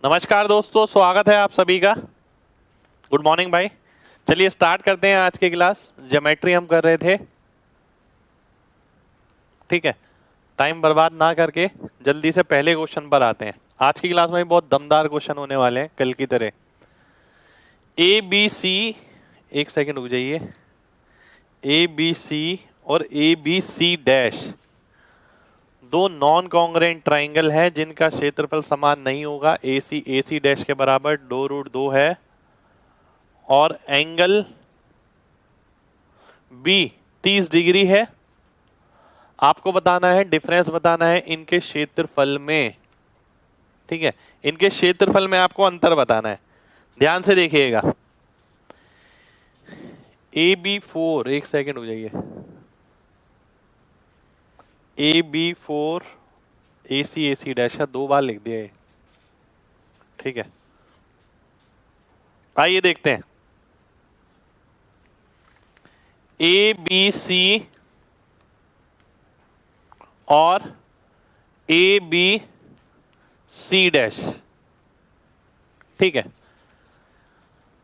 नमस्कार दोस्तों, स्वागत है आप सभी का। गुड मॉर्निंग भाई। चलिए स्टार्ट करते हैं आज की क्लास। ज्योमेट्री हम कर रहे थे, ठीक है। टाइम बर्बाद ना करके जल्दी से पहले क्वेश्चन पर आते हैं। आज की क्लास में भी बहुत दमदार क्वेश्चन होने वाले हैं कल की तरह। ए बी सी, एक सेकंड रुक जाइए। ए बी सी और ए बी सी डैश दो नॉन कॉन्ग्रुएंट ट्राइंगल है जिनका क्षेत्रफल समान नहीं होगा। ए सी डैश के बराबर 2√2 है और एंगल बी 30 डिग्री है। आपको बताना है, डिफरेंस बताना है इनके क्षेत्रफल में, ठीक है। इनके क्षेत्रफल में आपको अंतर बताना है। ध्यान से देखिएगा। ए बी 4, एक सेकंड हो जाइए। A B 4 A C dash का 2 बार लिख दिया है, ठीक है। आइए देखते हैं। ए बी सी और ए बी सी डैश, ठीक है।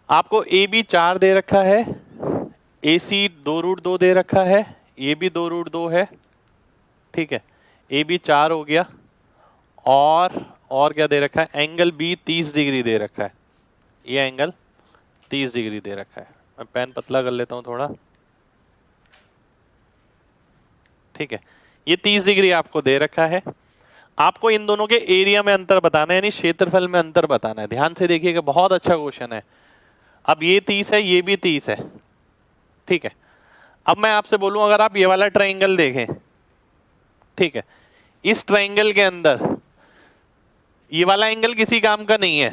आपको ए बी 4 दे रखा है, ए सी 2√2 दे रखा है, ये भी 2√2 है, ठीक है। ए बी 4 हो गया और क्या दे रखा है, एंगल बी 30 डिग्री दे रखा है। ये एंगल 30 डिग्री दे रखा है। मैं पेन पतला कर लेता हूं थोड़ा, ठीक है। ये 30 डिग्री आपको दे रखा है। आपको इन दोनों के एरिया में अंतर बताना है, यानी क्षेत्रफल में अंतर बताना है। ध्यान से देखिएगा, बहुत अच्छा क्वेश्चन है। अब ये 30 है, ये भी 30 है, ठीक है। अब मैं आपसे बोलूं, अगर आप ये वाला ट्राइंगल देखें, ठीक है, इस ट्राइंगल के अंदर ये वाला एंगल किसी काम का नहीं है।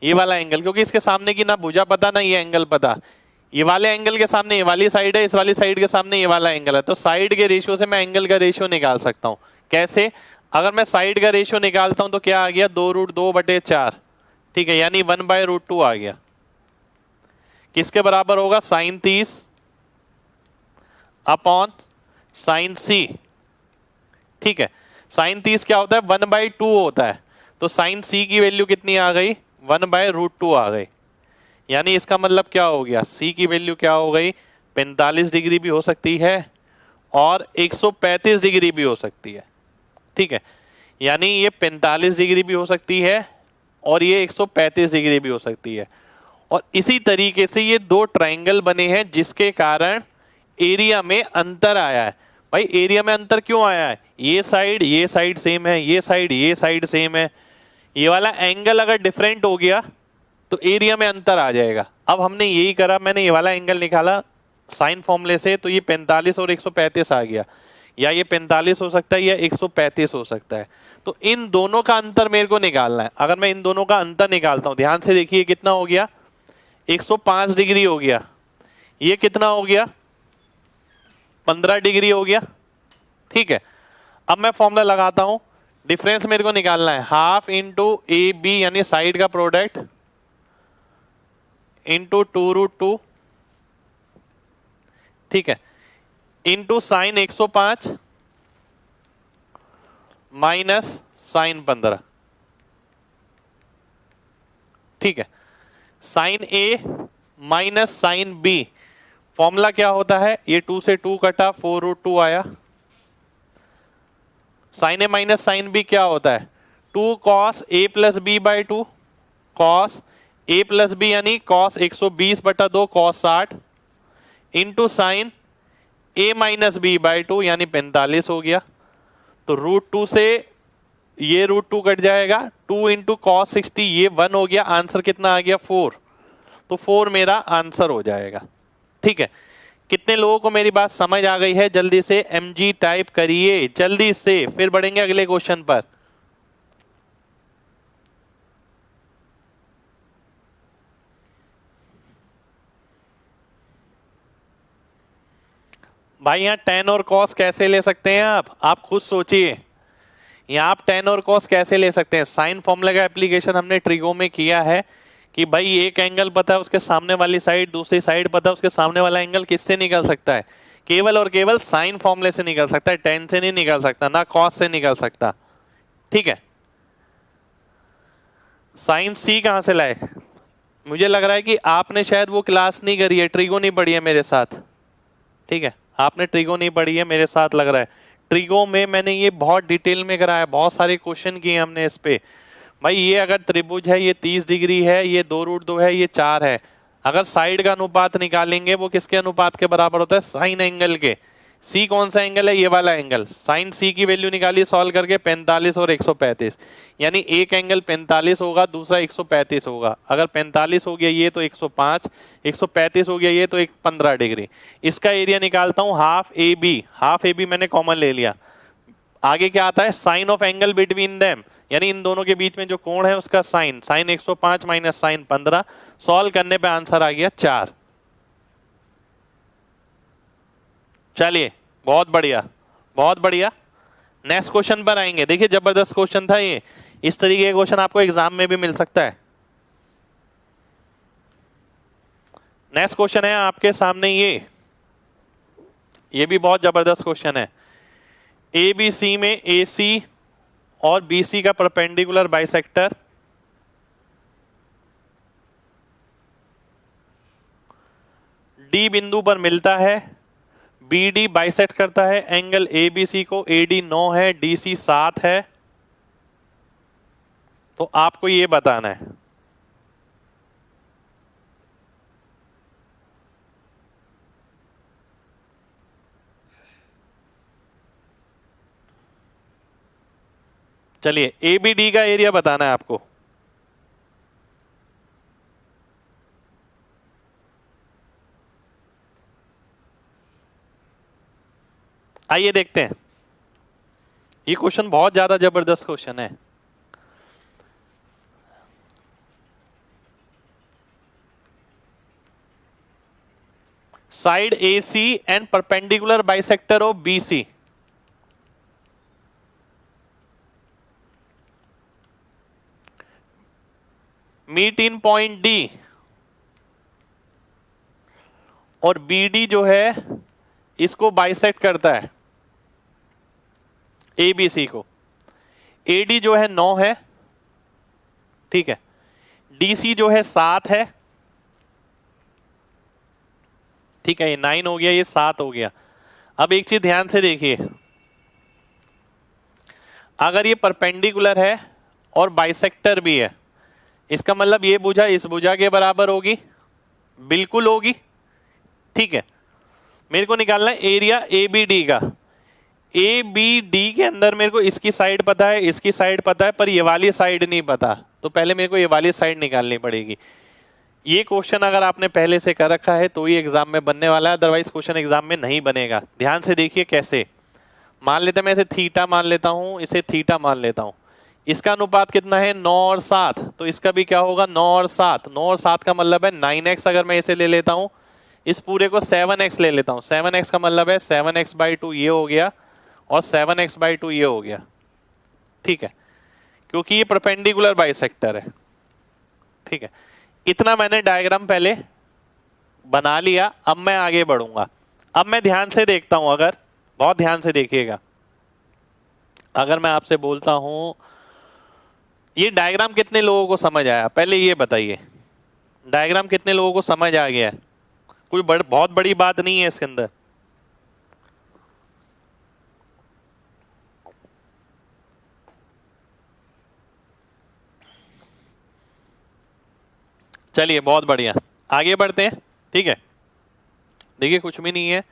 ये वाला एंगल, क्योंकि इसके सामने की ना भुजा पता ना ये एंगल पता। ये वाले एंगल के सामने ये वाली साइड है, इस वाली साइड के सामने ये वाला एंगल है। तो साइड के रेशियो से मैं एंगल का रेशियो निकाल सकता हूं। कैसे? अगर मैं साइड का रेशियो निकालता हूं तो क्या आ गया, 2√2/4, ठीक है, यानी 1/√2 आ गया। किसके बराबर होगा? sin 30 अपॉन sin c, ठीक है। sin 30 क्या होता है? 1/2 होता है। तो sin c की वैल्यू कितनी आ गई? 1/√2 आ गई। यानी इसका मतलब क्या हो गया, c की वैल्यू क्या हो गई? 45 डिग्री भी हो सकती है और 135 डिग्री भी हो सकती है, ठीक है। यानी ये 45 डिग्री भी हो सकती है और ये 135 डिग्री भी हो सकती है। और इसी तरीके से ये दो ट्राइंगल बने हैं जिसके कारण एरिया में अंतर आया है। भाई एरिया में अंतर क्यों आया है? ये साइड सेम है, ये साइड सेम है। ये वाला एंगल अगर डिफरेंट हो गया तो एरिया में अंतर आ जाएगा। अब हमने यही करा, मैंने ये वाला एंगल निकाला साइन फॉर्मूले से, तो ये 45 और 135 आ गया। या ये 45 हो सकता है या 135 हो सकता है। तो इन दोनों का अंतर मेरे को निकालना है। अगर मैं इन दोनों का अंतर निकालता हूं, ध्यान से देखिए कितना हो गया, 105 डिग्री हो गया। ये कितना हो गया? 15 डिग्री हो गया, ठीक है। अब मैं फॉर्मूला लगाता हूं, डिफरेंस मेरे को निकालना है, हाफ इंटू ए बी यानी साइड का प्रोडक्ट इंटू 2√2, ठीक है, इंटू साइन 105 माइनस साइन 15, ठीक है। Sign A minus sine B, formula क्या होता है? ये 2 से 2 कटा, 4√2 आया। Sine A minus sine B क्या होता है? 2 cos A plus B by 2, cos A plus B यानी cos 120/2 cos 60 into sine A minus B by 2 यानी 45 हो गया। तो √2 से ये √2 कट जाएगा, 2 इंटू कॉस 60, ये 1 हो गया। आंसर कितना आ गया? 4। तो 4 मेरा आंसर हो जाएगा, ठीक है। कितने लोगों को मेरी बात समझ आ गई है? जल्दी से mg टाइप करिए जल्दी से, फिर बढ़ेंगे अगले क्वेश्चन पर। भाई यहाँ tan और cos कैसे ले सकते हैं आप खुद सोचिए। यहाँ आप tan और cos कैसे ले सकते हैं? साइन फॉर्मूला का एप्लीकेशन हमने ट्रिगो में किया है कि भाई एक एंगल पता है, उसके सामने वाली साइड, दूसरी साइड पता है, उसके सामने वाला एंगल किससे निकल सकता है? केवल और केवल साइन फॉर्मूले से निकल सकता है, tan से नहीं निकल सकता, ना cos से निकल सकता, ठीक है। साइन सी कहां से लाए? मुझे लग रहा है कि आपने शायद वो क्लास नहीं करी है, ट्रिगो नहीं पढ़ी है मेरे साथ, ठीक है, आपने ट्रिगो नहीं पढ़ी है मेरे साथ लग रहा है। ट्रिगो में मैंने ये बहुत डिटेल में कराया, बहुत सारे क्वेश्चन किए हमने इस पे। भाई ये अगर त्रिभुज है, ये 30 डिग्री है, ये 2√2 है, ये 4 है, अगर साइड का अनुपात निकालेंगे वो किसके अनुपात के बराबर होता है? साइन एंगल के। सी कौन सा एंगल है? ये वाला एंगल। साइन सी की वैल्यू निकालिए सॉल्व करके, 45 और 135, यानी एक एंगल 45 होगा, दूसरा 135 होगा। अगर 45 हो गया ये तो 105, 135 हो गया ये तो 15 डिग्री। इसका एरिया निकालता हूं half A B, half A B मैंने कॉमन ले लिया। आगे क्या आता है? Sine of angle between them, यानी इन दोनों के बीच में जो कोण है उसका sine, sine 105 minus sine 15। Solve करने पे आंसर आ गया 4। चलिए बहुत बढ़िया, बहुत बढ़िया। नेक्स्ट क्वेश्चन पर आएंगे। देखिए जबरदस्त क्वेश्चन था ये, इस तरीके का क्वेश्चन आपको एग्जाम में भी मिल सकता है। नेक्स्ट क्वेश्चन है आपके सामने ये भी बहुत जबरदस्त क्वेश्चन है। ए बी सी में ए सी और बी सी का परपेंडिकुलर बाइसेक्टर डी बिंदु पर मिलता है, बी डी बाइसेक्ट करता है एंगल ए बी सी को, ए डी 9 है, डी सी 7 है। तो आपको ये बताना है चलिए ए बी डी का एरिया बताना है आपको। आइए देखते हैं, ये क्वेश्चन बहुत ज्यादा जबरदस्त क्वेश्चन है। Side A C and perpendicular bisector of B C. Meet in point D, और बी डी जो है इसको बाइसेक्ट करता है ए बी सी को। ए डी जो है 9 है, ठीक है, डी सी जो है 7 है, ठीक है, ये 9 हो गया, ये 7 हो गया। अब एक चीज ध्यान से देखिए, अगर ये परपेंडिकुलर है और बाइसेक्टर भी है, इसका मतलब ये भुजा इस भुजा के बराबर होगी, बिल्कुल होगी, ठीक है। मेरे को निकालना है एरिया ए बी डी का। ए बी डी के अंदर मेरे को इसकी साइड पता है, इसकी साइड पता है, पर ये वाली साइड नहीं पता, तो पहले मेरे को ये वाली साइड निकालनी पड़ेगी। ये क्वेश्चन अगर आपने पहले से कर रखा है तो ही एग्जाम में बनने वाला है, अदरवाइज क्वेश्चन एग्जाम में नहीं बनेगा। ध्यान से देखिए कैसे। मान लेते हैं मैं इसे थीटा मान लेता हूं, इसे थीटा मान लेता हूं। इसका अनुपात कितना है? 9 और 7, तो इसका भी क्या होगा? 9 और 7। 9 और 7 का मतलब है 9x। अगर मैं इसे ले लेता हूं, इस पूरे को 7x ले लेता हूं, 7x का मतलब है 7x/2 ये हो गया, और 7x/2 ये हो गया, ठीक है, क्योंकि ये परपेंडिकुलर बाइसेक्टर है, ठीक है। इतना मैंने डायग्राम पहले बना लिया, अब मैं आगे बढ़ूंगा। अब मैं ध्यान से देखता हूं, अगर बहुत ध्यान से देखिएगा, अगर मैं आपसे बोलता हूं ये डायग्राम कितने लोगों को समझ आया? पहले ये बताइए, डायग्राम कितने लोगों को समझ आ गया? कोई बहुत बड़ी बात नहीं है इसके अंदर। चलिए बहुत बढ़िया, आगे बढ़ते हैं, ठीक है। देखिए कुछ भी नहीं है,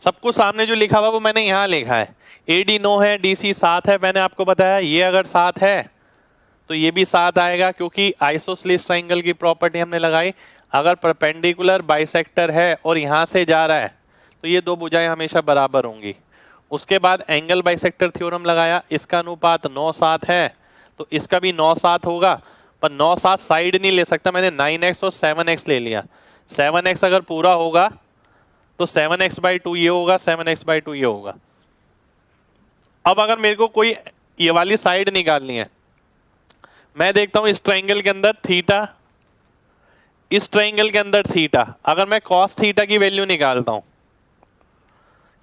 सब कुछ सामने जो लिखा हुआ वो मैंने यहां लिखा है। ए डी 9 है, डी सी 7 है, मैंने आपको बताया। ये अगर 7 है तो ये भी 7 आएगा, क्योंकि आइसोसेलेस ट्रायंगल की प्रॉपर्टी हमने लगाई। अगर परपेंडिकुलर बाइसेक्टर है और यहां से जा रहा है तो ये दो भुजाएं हमेशा बराबर होंगी। उसके बाद एंगल बाइसेक्टर थ्योरम लगाया, इसका अनुपात 9/7 है, तो इसका भी 9/7 होगा, पर 9/7 साइड नहीं ले सकता, मैंने 9x और 7x ले लिया। 7x अगर पूरा होगा तो 7x/2 ये होगा, 7x/2 ये होगा। अब अगर मेरे को कोई ये वाली साइड निकालनी है, मैं देखता हूं इस ट्रायंगल के अंदर थीटा, इस ट्रायंगल के अंदर थीटा। अगर मैं cos थीटा की वैल्यू निकालता हूं,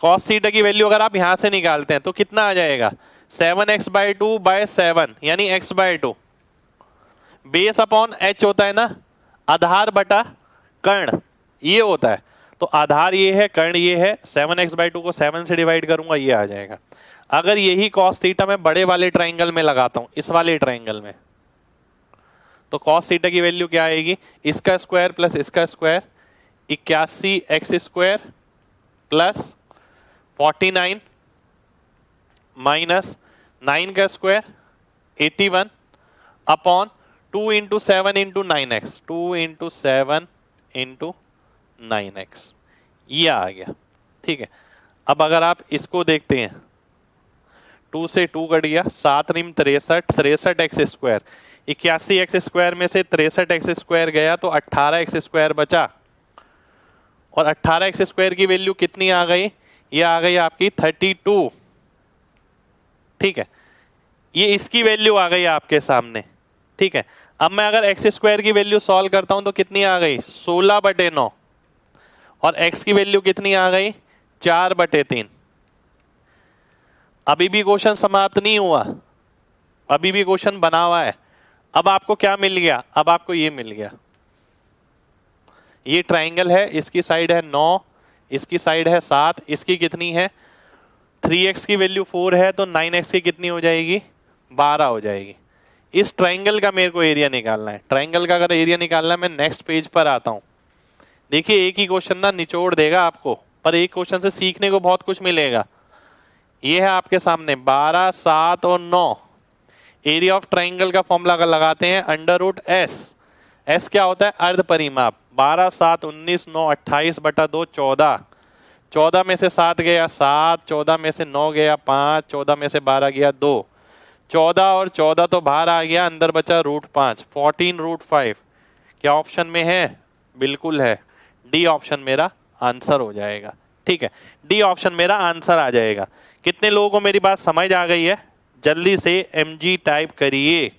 cos थीटा की वैल्यू अगर आप यहां से निकालते हैं तो कितना आ जाएगा? 7x/2/7 यानी x/2। बेस अपॉन एच होता है ना, आधार बटा कर्ण, ये होता है। तो आधार ये है, कर्ण ये है, 7x/2 को 7 से डिवाइड करूंगा, ये आ जाएगा। अगर यही cos थीटा मैं बड़े वाले ट्राइंगल में लगाता हूं, इस वाले ट्राइंगल में, तो cos थीटा की वैल्यू क्या आएगी, इसका स्क्वायर प्लस इसका स्क्वायर, 81x² प्लस 49 माइनस 9 का square 81 upon 2 into 7 into 9x, 2 into 7 into 9x, ये आ गया। ठीक है, अब अगर आप इसको देखते हैं, 2 से 2 कट गया, 7 × 63, 63x², 81x² में से 63x² गया तो 18x² बचा, और 18x² की वैल्यू कितनी आ गई, ये आ गई आपकी 32। ठीक है, ये इसकी वैल्यू आ गई आपके सामने। ठीक है, अब मैं अगर x² की वैल्यू सॉल्व करता हूं तो कितनी आ गई, 16/9, और x की वैल्यू कितनी आ गई, 4/3। अभी भी क्वेश्चन समाप्त नहीं हुआ, अभी भी क्वेश्चन बना हुआ है। अब आपको क्या मिल गया, अब आपको ये मिल गया, ये ट्राइंगल है, इसकी साइड है 9, इसकी साइड है 7, इसकी कितनी है 3x की वैल्यू 4 है, तो 9x की कितनी हो जाएगी, 12 हो जाएगी। इस ट्राइंगल का मेरे को एरिया निकालना है। ट्राइंगल का अगर एरिया निकालना है, मैं नेक्स्ट पेज पर आता हूं। देखिए एक ही क्वेश्चन ना निचोड़ देगा आपको, पर एक क्वेश्चन से सीखने को बहुत कुछ मिलेगा। ये है आपके सामने 12, 7 और 9। एरिया ऑफ ट्राइंगल का फॉर्मूला अगर लगाते हैं, √S, S क्या होता है, अर्ध परिमाप। 12, 7, 19, 9, 28/2, 14, 14 में से 7 गया 7, 14 में से 9 गया 5, 14 में से 12 गया 2, 14 और 14 तो बाहर आ गया, अंदर बचा √5, 14√5। क्या ऑप्शन में है, बिल्कुल है, डी ऑप्शन मेरा आंसर हो जाएगा। ठीक है, डी ऑप्शन मेरा आंसर आ जाएगा। कितने लोगों को मेरी बात समझ आ गई है, जल्दी से mg टाइप करिए।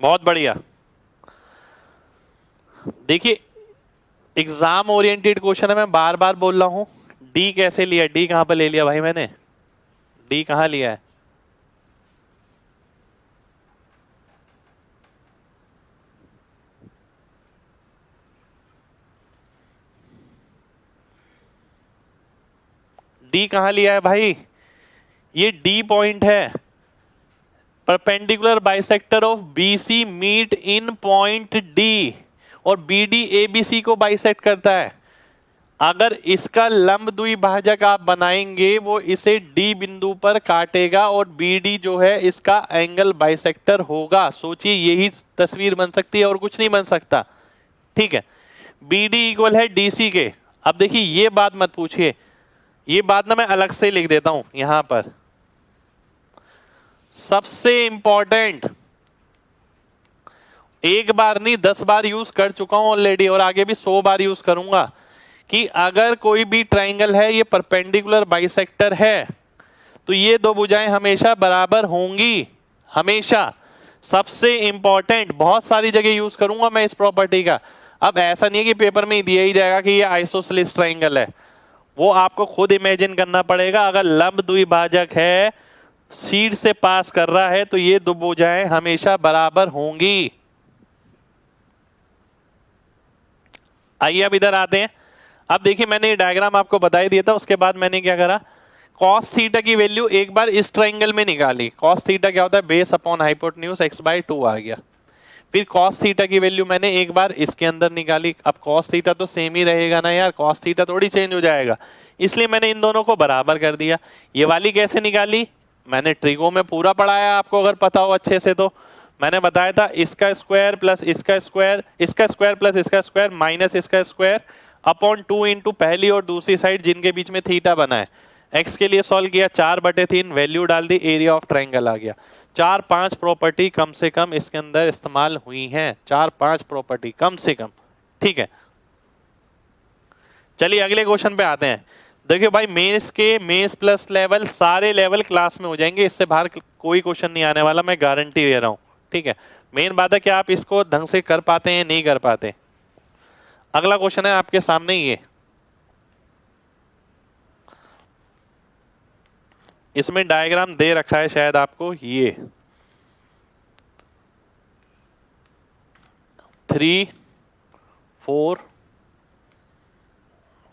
बहुत बढ़िया। देखिए एग्जाम ओरिएंटेड क्वेश्चन है, मैं बार बार बोल रहा हूं। डी कैसे लिया, डी कहां पर ले लिया भाई मैंने, डी कहां लिया है, डी कहां लिया है भाई, ये डी पॉइंट है। Perpendicular bisector of BC meet in point D, और BD ABC को बाइसेक्ट करता है। अगर इसका लंब द्विभाजक आप बनाएंगे, वो इसे D बिंदु पर काटेगा, और BD जो है इसका एंगल बाइसेक्टर होगा। सोचिए यही तस्वीर बन सकती है और कुछ नहीं बन सकता। ठीक है, BD इक्वल है DC के। अब देखिए ये बात मत पूछिए, ये बात ना मैं अलग से लिख देता हूं यहां पर। सबसे इंपॉर्टेंट, एक बार नहीं 10 बार यूज कर चुका हूं ऑलरेडी, और आगे भी 100 बार यूज करूंगा, कि अगर कोई भी ट्राइंगल है, ये परपेंडिकुलर बाइसेक्टर है, तो ये दो भुजाएं हमेशा बराबर होंगी, हमेशा। सबसे इंपॉर्टेंट, बहुत सारी जगह यूज करूंगा मैं इस प्रॉपर्टी का। अब ऐसा नहीं है कि पेपर में दिया ही जाएगा कि ये आइसोसेलेस ट्राइंगल है, वो आपको खुद इमेजिन करना पड़ेगा। अगर लंब द्विभाजक है, शीट से पास कर रहा है, तो ये दो भुजाएं हमेशा बराबर होंगी। आइए अब इधर आते हैं। अब देखिए मैंने ये डायग्राम आपको बता ही दिया था, उसके बाद मैंने क्या करा, cos थीटा की वैल्यू एक बार इस ट्राइंगल में निकाली। cos थीटा क्या होता है, बेस अपॉन हाइपोटेन्यूज x/2 आ गया। फिर cos थीटा की वैल्यू मैंने एक बार इसके अंदर निकाली। अब cos थीटा तो सेम ही रहेगा ना यार, cos थीटा थोड़ी चेंज हो जाएगा, इसलिए मैंने इन दोनों को बराबर कर दिया। ये वाली कैसे निकाली, मैंने ट्रिगो में पूरा पढ़ाया आपको, अगर पता हो अच्छे से तो। मैंने बताया था इसका स्क्वायर प्लस इसका स्क्वायर, इसका स्क्वायर प्लस इसका स्क्वायर माइनस इसका स्क्वायर अपॉन 2 इंटू पहली और दूसरी साइड जिनके बीच में थीटा बना है। x के लिए सॉल्व किया, 4/3 वैल्यू डाल दी, एरिया ऑफ ट्राइंगल आ गया। 4-5 प्रॉपर्टी कम से कम इसके अंदर इस्तेमाल हुई हैं, 4-5 प्रॉपर्टी कम से कम। ठीक है, चलिए अगले क्वेश्चन पे आते हैं। देखिए भाई मेंस के मेंस प्लस लेवल सारे लेवल क्लास में हो जाएंगे, इससे बाहर कोई क्वेश्चन नहीं आने वाला, मैं गारंटी दे रहा हूं। ठीक है, मेन बात है कि आप इसको ढंग से कर पाते हैं नहीं कर पाते। अगला क्वेश्चन है आपके सामने ये, इसमें डायग्राम दे रखा है शायद आपको, ये 3 4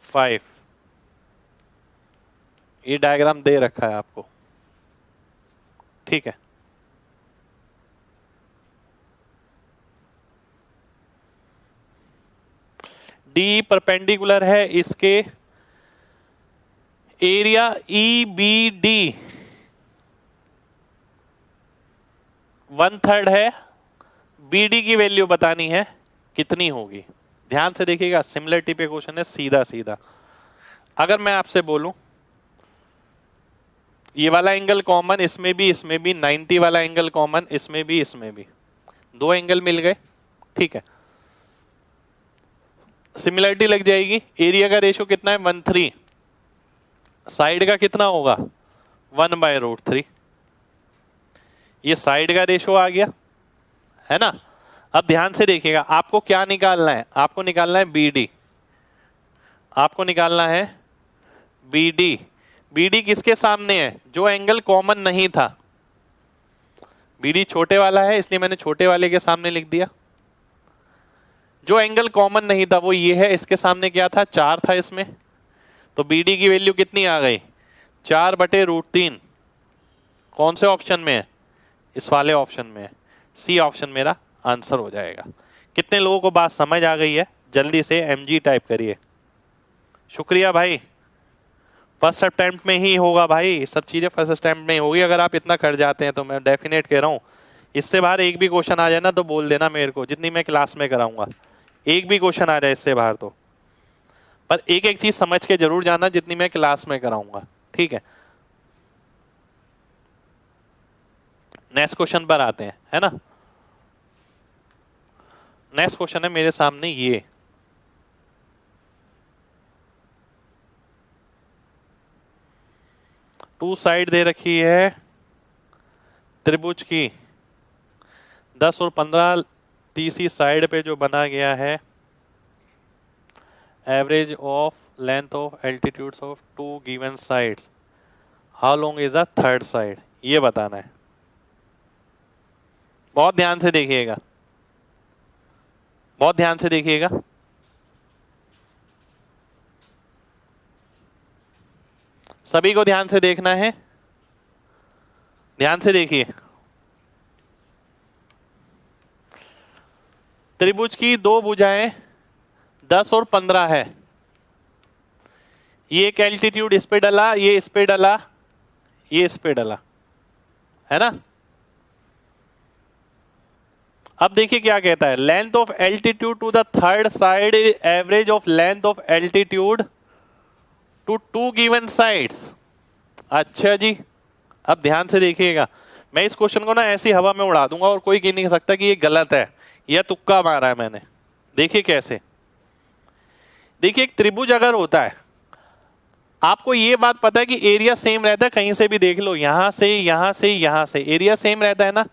5, ये डायग्राम दे रखा है आपको, ठीक है। डी परपेंडिकुलर है इसके एरिया ई बी डी 1/3 है, बी डी की वैल्यू बतानी है कितनी होगी। ध्यान से देखिएगा, सिमिलरिटी पे क्वेश्चन है सीधा सीधा। अगर मैं आपसे बोलूं ये वाला एंगल कॉमन, इसमें भी 90 वाला एंगल कॉमन, इसमें भी 2 एंगल मिल गए, ठीक है। सिमिलरिटी लग जाएगी। एरिया का रेशियो कितना है 1/3, साइड का कितना होगा 1/√3, ये साइड का रेशियो आ गया, है ना। अब ध्यान से देखिएगा, आपको क्या निकालना है, आपको निकालना है बीडी, आपको निकालना है बीडी। बीडी किसके सामने है, जो एंगल कॉमन नहीं था। बीडी छोटे वाला है इसलिए मैंने छोटे वाले के सामने लिख दिया। जो एंगल कॉमन नहीं था वो ये है, इसके सामने क्या था 4 था इसमें, तो बीडी की वैल्यू कितनी आ गई 4/√3। कौन से ऑप्शन में है, इस वाले ऑप्शन में है, सी ऑप्शन मेरा आंसर हो जाएगा। कितने लोगों को बात समझ आ गई है, जल्दी से एमजी टाइप करिए। शुक्रिया भाई, फर्स्ट अटेम्प्ट में ही होगा भाई, सब चीजें फर्स्ट अटेम्प्ट में ही होगी। अगर आप इतना कर जाते हैं तो मैं डेफिनेट कह रहा हूँ, इससे बाहर एक भी क्वेश्चन आ जाए ना तो बोल देना मेरे को, जितनी मैं क्लास में कराऊंगा एक भी क्वेश्चन आ जाए इससे बाहर तो, पर एक एक चीज समझ के जरूर जाना जितनी मैं क्लास में कराऊंगा, ठीक है। नेक्स्ट क्वेश्चन पर आते हैं, है ना। नेक्स्ट क्वेश्चन है मेरे सामने ये, टू साइड दे रखी है त्रिभुज की 10 और 15, तीसरी साइड पे जो बना गया है average of length of altitudes of 2 given sides, how long is the third side, ये बताना है। बहुत ध्यान से देखिएगा, बहुत ध्यान से देखिएगा। सभी को ध्यान से देखना है, ध्यान से देखिए। त्रिभुज की 2 भुजाएं 10 और 15 है, ये एक एल्टीट्यूड इस पे डला, ये इस पे डला, ये इस पे डला, है ना। अब देखिए क्या कहता है, length of altitude to the third side average of length of altitude to 2 given sides. अच्छा जी, अब ध्यान से देखिएगा, मैं इस क्वेश्चन को ना ऐसी हवा में उड़ा दूंगा और कोई कह नहीं सकता कि ये गलत है या तुक्का मारा है मैंने। देखिए कैसे, देखिए एक त्रिभुज अगर होता है, आपको ये बात पता है कि एरिया सेम रहता है, कहीं से भी देख लो, यहां से यहां से यहां से एरिया सेम रहता है ना।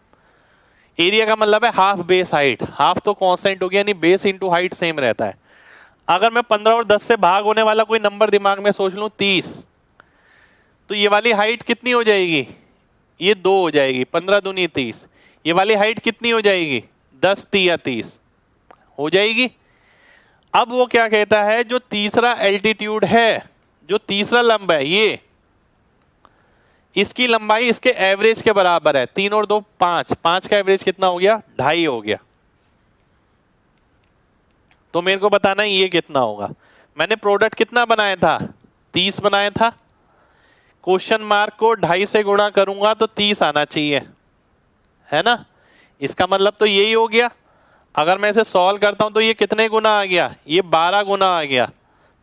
एरिया का मतलब है हाफ बेस हाइट, हाफ तो कांस्टेंट हो गया, यानी बेस इंटू हाइट सेम रहता है। अगर मैं 15 और 10 से भाग होने वाला कोई नंबर दिमाग में सोच लूं 30, तो ये वाली हाइट कितनी हो जाएगी, ये 2 हो जाएगी, 15 दूनी 30। ये वाली हाइट कितनी हो जाएगी 10 तिया 30 हो जाएगी। अब वो क्या कहता है, जो तीसरा एल्टीट्यूड है, जो तीसरा लंब है, ये इसकी लंबाई इसके एवरेज के बराबर है। 3 और 2 5, 5 का एवरेज कितना हो गया 2.5 हो गया। तो मेरे को बताना है ये कितना होगा। मैंने प्रोडक्ट कितना बनाया था 30 बनाया था, क्वेश्चन मार्क को 2.5 से गुणा करूंगा तो 30 आना चाहिए, है ना। इसका मतलब तो यही हो गया। अगर मैं इसे सॉल्व करता हूं तो ये कितने गुना आ गया, ये 12 गुना आ गया,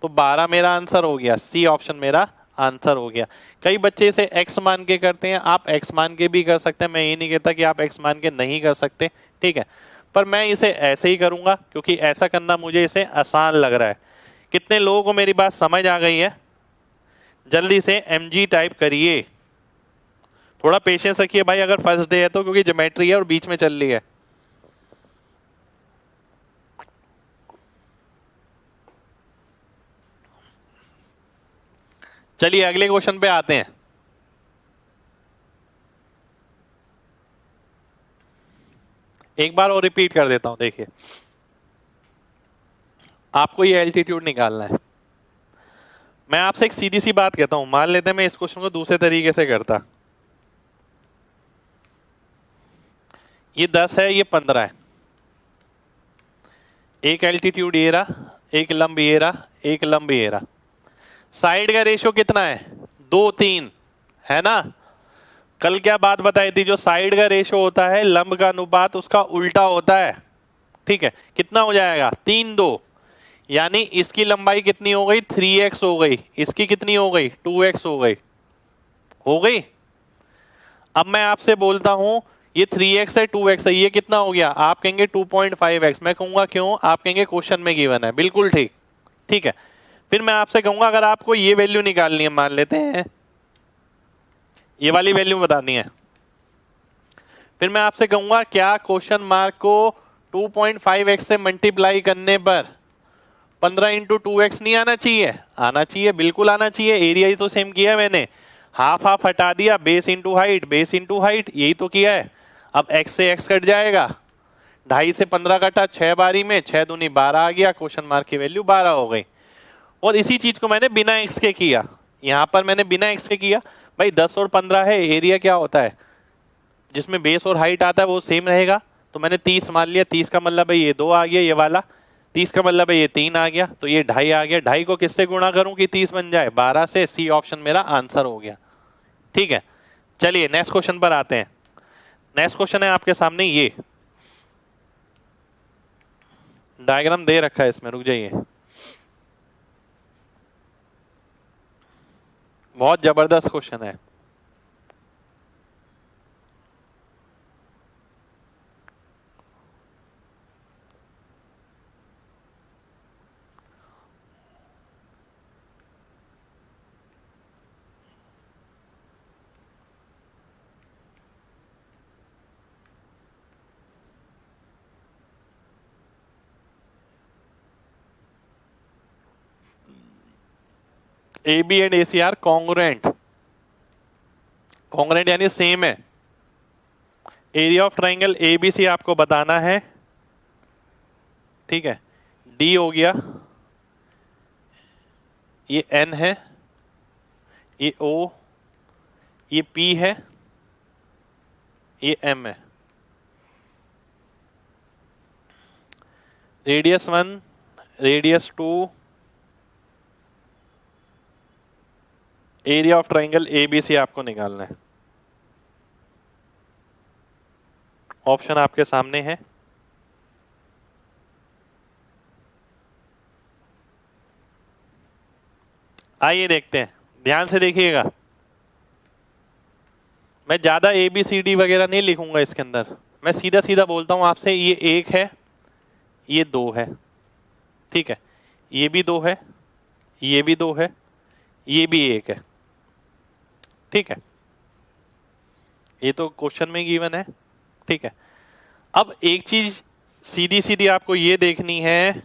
तो 12 मेरा आंसर हो गया, सी ऑप्शन मेरा आंसर हो गया। कई बच्चे इसे x मान के करते हैं, आप x मान के भी कर सकते हैं, मैं ये नहीं कहता कि आप x मान के नहीं कर सकते, ठीक है, पर मैं इसे ऐसे ही करूंगा क्योंकि ऐसा करना मुझे इसे आसान लग रहा है। कितने लोगों को मेरी बात समझ आ गई है, जल्दी से mg टाइप करिए। थोड़ा पेशेंस रखिए भाई, अगर फर्स्ट डे है तो, क्योंकि ज्योमेट्री है और बीच में चल रही है। चलिए अगले क्वेश्चन पे आते हैं। एक बार और रिपीट कर देता हूं, देखिए आपको ये एल्टीट्यूड निकालना है। मैं आपसे एक सीधी सी बात कहता हूं, मान लेते हैं मैं इस क्वेश्चन को दूसरे तरीके से करता, ये 10 है, ये 15 है, एक एल्टीट्यूड ये रहा, एक लंब ये रहा, एक लंब ये रहा, साइड का रेशियो कितना है, 2-3 है ना। कल क्या बात बताई थी, जो साइड का रेशियो होता है लंब का अनुपात उसका उल्टा होता है, ठीक है। कितना हो जाएगा, 3-2, यानी इसकी लंबाई कितनी हो गई, 3x हो गई, इसकी कितनी हो गई, 2x हो गई, हो गई। अब मैं आपसे बोलता हूं ये 3x है 2x है, ये कितना हो गया, आप कहेंगे 2.5x, मैं कहूंगा क्यों, आप कहेंगे क्वेश्चन में गिवन है, बिल्कुल ठीक, ठीक है। फिर मैं आपसे कहूंगा अगर आपको ये वैल्यू निकालनी है, मान लेते हैं ये वाली वैल्यू बतानी है, फिर मैं आपसे कहूंगा क्या क्वेश्चन मार्क को 2.5x से मल्टीप्लाई करने पर 15 इंटू 2x नहीं आना चाहिए, आना चाहिए, बिल्कुल आना चाहिए। एरिया ही तो सेम किया मैंने, हाफ हाफ हटा दिया, base into height, base into height, यही तो किया है। अब x से x कट जाएगा, 2.5 से 15 कटा, 6 बारी में 6 दूनी 12 आ गया, क्वेश्चन मार्क की वैल्यू 12 हो गई। और इसी चीज को मैंने बिना x के किया, यहां पर मैंने बिना x के किया। भाई 10 और 15 है, एरिया क्या होता है, जिसमें बेस और हाइट आता है वो सेम रहेगा, तो मैंने 30 मान लिया, 30 का मतलब है ये 2 आ गया, ये वाला 30 का मतलब है ये 3 आ गया, तो ये 2.5 आ गया। 2.5 को किससे गुणा करूं कि 30 बन जाए, 12 से। सी ऑप्शन मेरा आंसर हो गया, ठीक है। चलिए नेक्स्ट क्वेश्चन पर आते हैं। नेक्स्ट क्वेश्चन है आपके सामने, ये डायग्राम दे रखा है इसमें, रुक जाइए, बहुत जबरदस्त क्वेश्चन है। A B and A C are congruent, congruent यानी सेम है। Area of triangle A B C आपको बताना है, ठीक है। डी हो गया, ये एन है, ये ओ, ये पी है, ये एम है। Radius 1, radius 2, area of triangle A B C आपको निकालना है। ऑप्शन आपके सामने है, आइए देखते हैं, ध्यान से देखिएगा। मैं ज्यादा ए बी सी डी वगैरह नहीं लिखूंगा इसके अंदर, मैं सीधा सीधा बोलता हूं आपसे, ये 1 है, ये 2 है, ठीक है, ये भी 2 है, ये भी 2 है, ये भी 1 है, ठीक है। ये तो क्वेश्चन में गिवन है, ठीक है। अब एक चीज सीधी सीधी आपको ये देखनी है,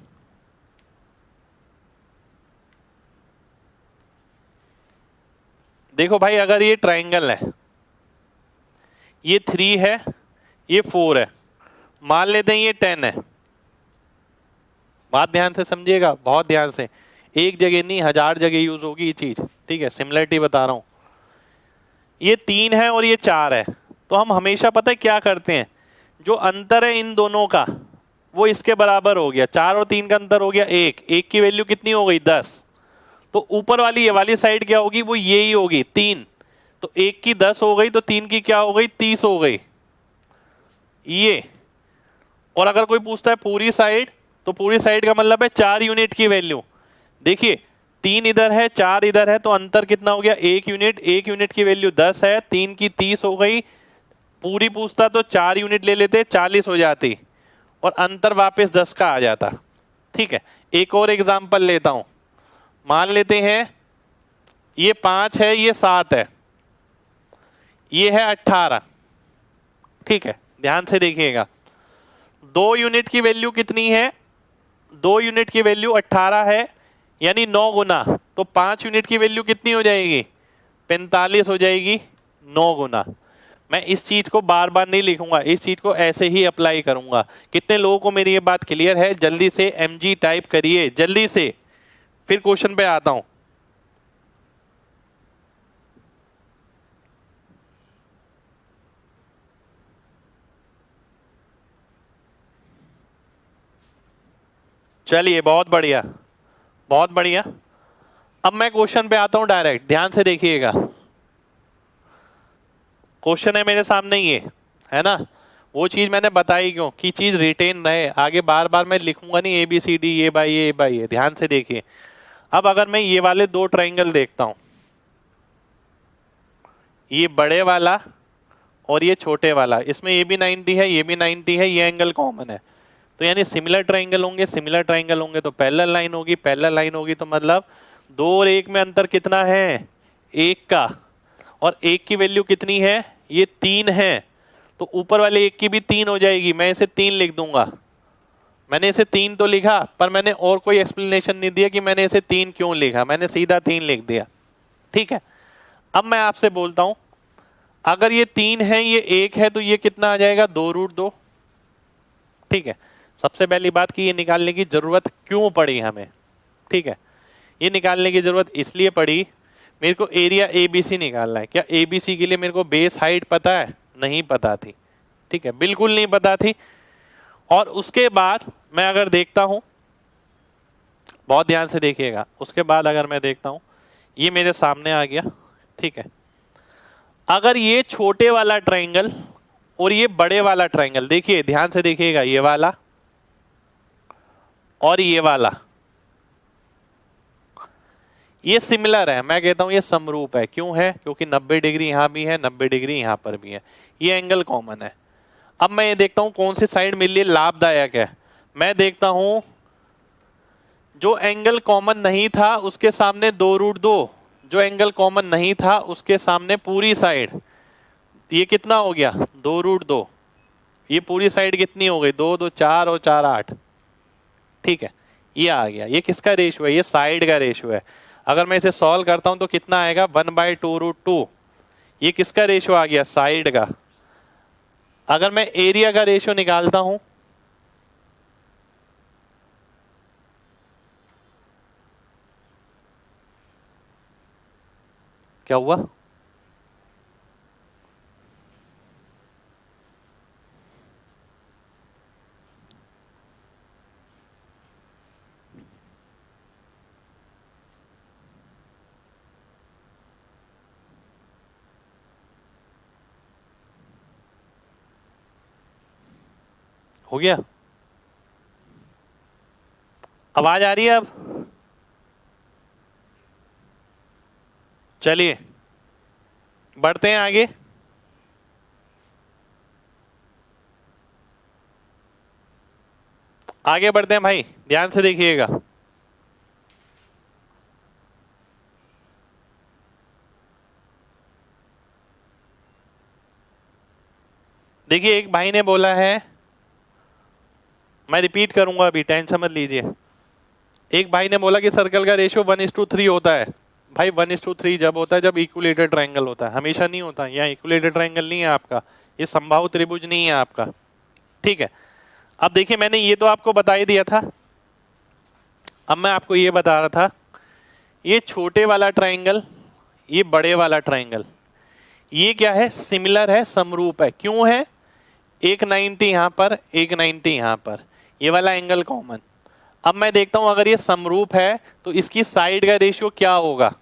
देखो भाई अगर ये ट्राइंगल है, ये 3 है, ये 4 है, मान लेते हैं ये 10 है, बात ध्यान से समझिएगा, बहुत ध्यान से, एक जगह नहीं 1000 जगह यूज होगी ये चीज, ठीक है, सिमिलरिटी बता रहा हूं। ये 3 है और ये 4 है, तो हम हमेशा पता है क्या करते हैं, जो अंतर है इन दोनों का वो इसके बराबर हो गया, 4 और 3 का अंतर हो गया 1, 1 की वैल्यू कितनी हो गई 10, तो ऊपर वाली ये वाली साइड क्या होगी, वो ये ही होगी 3, तो 1 की 10 हो गई, तो 3 की क्या हो गई, 30 हो गई ये। और अगर कोई पूछता है पूरी साइड, तो पूरी साइड का मतलब है 4 यूनिट की वैल्यू, देखिए 3 इधर है 4 इधर है, तो अंतर कितना हो गया 1 यूनिट, 1 यूनिट की वैल्यू 10 है, 3 की 30 हो गई, पूरी पूछता तो 4 यूनिट ले लेते 40 हो जाती, और अंतर वापस 10 का आ जाता, ठीक है। एक और एग्जांपल लेता हूं, मान लेते हैं ये 5 है, ये 7 है, ये है 18, ठीक है, ध्यान से देखिएगा। 2 यूनिट की वैल्यू कितनी है, 2 यूनिट की वैल्यू 18 है, यानी 9 गुना, तो 5 यूनिट की वैल्यू कितनी हो जाएगी, 45 हो जाएगी 9 गुना। मैं इस चीज को बार बार नहीं लिखूंगा, इस चीज को ऐसे ही अप्लाई करूंगा। कितने लोगों को मेरी ये बात क्लियर है? जल्दी से mg टाइप करिए जल्दी से, फिर क्वेश्चन पे आता हूं। चलिए बहुत बढ़िया, बहुत बढ़िया। अब मैं क्वेश्चन पे आता हूं डायरेक्ट, ध्यान से देखिएगा। क्वेश्चन है मेरे सामने ये, है ना? वो चीज मैंने बताई क्यों कि चीज रिटेन रहे, आगे बार बार मैं लिखूंगा नहीं ABCD ये बाई ये बाई ये। ध्यान से देखिए। अब अगर मैं ये वाले दो ट्राइंगल देखता हूं, ये बड़े वाला और ये छोटे वाला, इसमें ये भी 90 है, ये भी 90 है, ये एंगल कॉमन है। तो यानी सिमिलर ट्राइंगल होंगे, सिमिलर ट्राइंगल होंगे तो पैरेलल लाइन होगी, पैरेलल लाइन होगी तो मतलब 2 और 1 में अंतर कितना है? 1 का। और 1 की वैल्यू कितनी है? ये 3 है। तो ऊपर वाले 1 की भी 3 हो जाएगी, मैं इसे 3 लिख दूंगा। मैंने इसे 3 तो लिखा, पर मैंने और कोई एक्सप्लेनेशन नहीं दिया कि मैंने इसे 3 क्यों लिखा, मैंने सीधा 3 लिख दिया। ठीक है। अब मैं आपसे बोलता हूं, अगर ये 3 है ये 1 है तो ये कितना आ जाएगा? 2√2। ठीक है। सबसे पहली बात कि ये निकालने की जरूरत क्यों पड़ी हमें? ठीक है, ये निकालने की जरूरत इसलिए पड़ी, मेरे को एरिया ABC निकालना है। क्या ABC के लिए मेरे को बेस हाइट पता है? नहीं पता थी। ठीक है, बिल्कुल नहीं पता थी। और उसके बाद मैं अगर देखता हूं, बहुत ध्यान से देखिएगा, उसके बाद अगर मैं देखता हूं, ये मेरे सामने आ गया। ठीक है, अगर ये छोटे वाला ट्राइंगल और ये बड़े वाला ट्राइंगल, देखिए ध्यान से देखिएगा, ये वाला और ये वाला, ये सिमिलर है, मैं कहता हूं ये समरूप है। क्यों है? क्योंकि 90 डिग्री यहां भी है, 90 डिग्री यहां पर भी है, ये एंगल कॉमन है। अब मैं ये देखता हूं कौन सी साइड मेरे लिए लाभदायक है। मैं देखता हूं जो एंगल कॉमन नहीं था उसके सामने 2√2, जो एंगल कॉमन नहीं था उसके सामने पूरी साइड, ये कितना हो गया? 2√2। ये पूरी साइड कितनी हो गई? 2 2 4 और 4 8। ठीक है, ये आ गया। ये किसका रेशियो है? ये साइड का रेशियो है। अगर मैं इसे सॉल्व करता हूं तो कितना आएगा? 1/2√2। ये किसका रेशियो आ गया? साइड का। अगर मैं एरिया का रेशियो निकालता हूं, क्या हुआ? हो गया? आवाज आ रही है अब? चलिए बढ़ते हैं आगे। आगे बढ़ते हैं भाई, ध्यान से देखिएगा। देखिए एक भाई ने बोला है, मैं रिपीट करूंगा अभी, टेंशन मत लीजिए। एक भाई ने बोला कि सर्कल का रेशियो 1:3 होता है। भाई 1:3 जब होता है जब इक्विलेटरल ट्रायंगल होता है, हमेशा नहीं होता। यहाँ इक्विलेटरल ट्रायंगल नहीं है आपका, ये समबाहु त्रिभुज नहीं है आपका। ठीक है, अब देखिए मैंने ये तो आपको बता ही दिया था। अब मैं आपको ये बता रहा था, ये छोटे वाला ट्रायंगल, ये बड़े वाला ट्रायंगल, ये क्या है? सिमिलर है, समरूप है। क्यों है? एक 90 यहां पर, एक 90 यहां पर, ये वाला एंगल कॉमन। अब मैं देखता हूं अगर ये समरूप है तो इसकी साइड का रेशियो क्या होगा?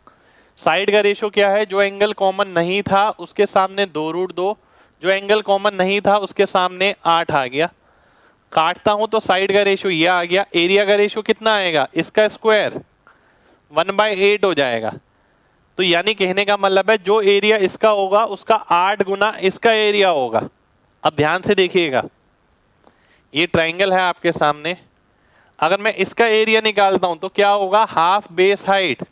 साइड का रेशियो क्या है? जो एंगल कॉमन नहीं था उसके सामने 2√2, जो एंगल कॉमन नहीं था उसके सामने 8 आ गया। काटता हूं तो साइड का रेशियो ये आ गया। एरिया का रेशियो कितना आएगा? इसका स्क्वायर 1/8 हो जाएगा। तो यानी कहने का मतलब है जो एरिया इसका होगा उसका 8 गुना इसका एरिया होगा। अब ध्यान से देखिएगा, ये ट्रायंगल है आपके सामने, अगर मैं इसका एरिया निकालता हूं तो क्या होगा? Half base height,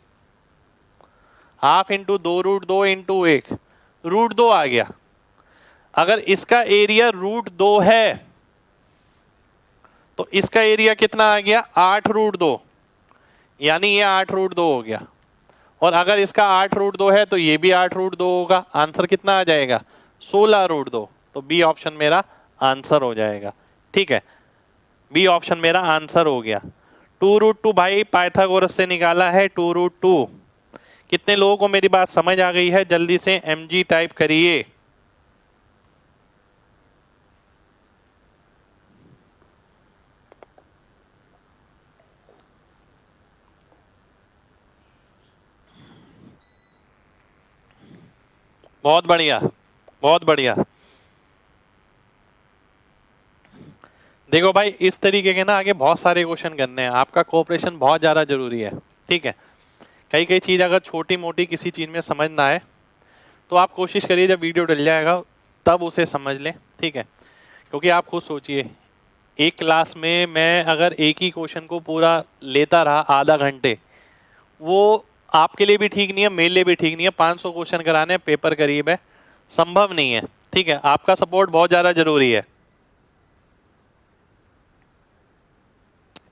half into 2√2 into 1, √2 आ गया। अगर इसका एरिया √2 है तो इसका एरिया कितना आ गया? 8√2, यानी ये 8√2 हो गया। और अगर इसका 8√2 है तो ये भी 8√2 होगा। आंसर कितना आ जाएगा? 16√2, तो बी ऑप्शन मेरा आंसर हो जाएगा। ठीक है, बी ऑप्शन मेरा आंसर हो गया। 2√2 भाई पाइथागोरस से निकाला है 2√2। कितने लोगों को मेरी बात समझ आ गई है? जल्दी से mg टाइप करिए। बहुत बढ़िया, बहुत बढ़िया। देखो भाई, इस तरीके के ना आगे बहुत सारे क्वेश्चन करने हैं, आपका कोऑपरेशन बहुत ज्यादा जरूरी है। ठीक है, कई कई चीज अगर छोटी मोटी किसी चीज में समझ ना आए तो आप कोशिश करिए जब वीडियो डल जाएगा तब उसे समझ लें। ठीक है, क्योंकि आप खुद सोचिए, एक क्लास में मैं अगर एक ही क्वेश्चन को पूरा लेता रहा आधा घंटे, वो आपके लिए भी ठीक नहीं है, मेरे लिए भी ठीक नहीं है। 500 क्वेश्चन कराने हैं, पेपर करीब है, संभव नहीं है। ठीक है, आपका सपोर्ट बहुत ज्यादा जरूरी है।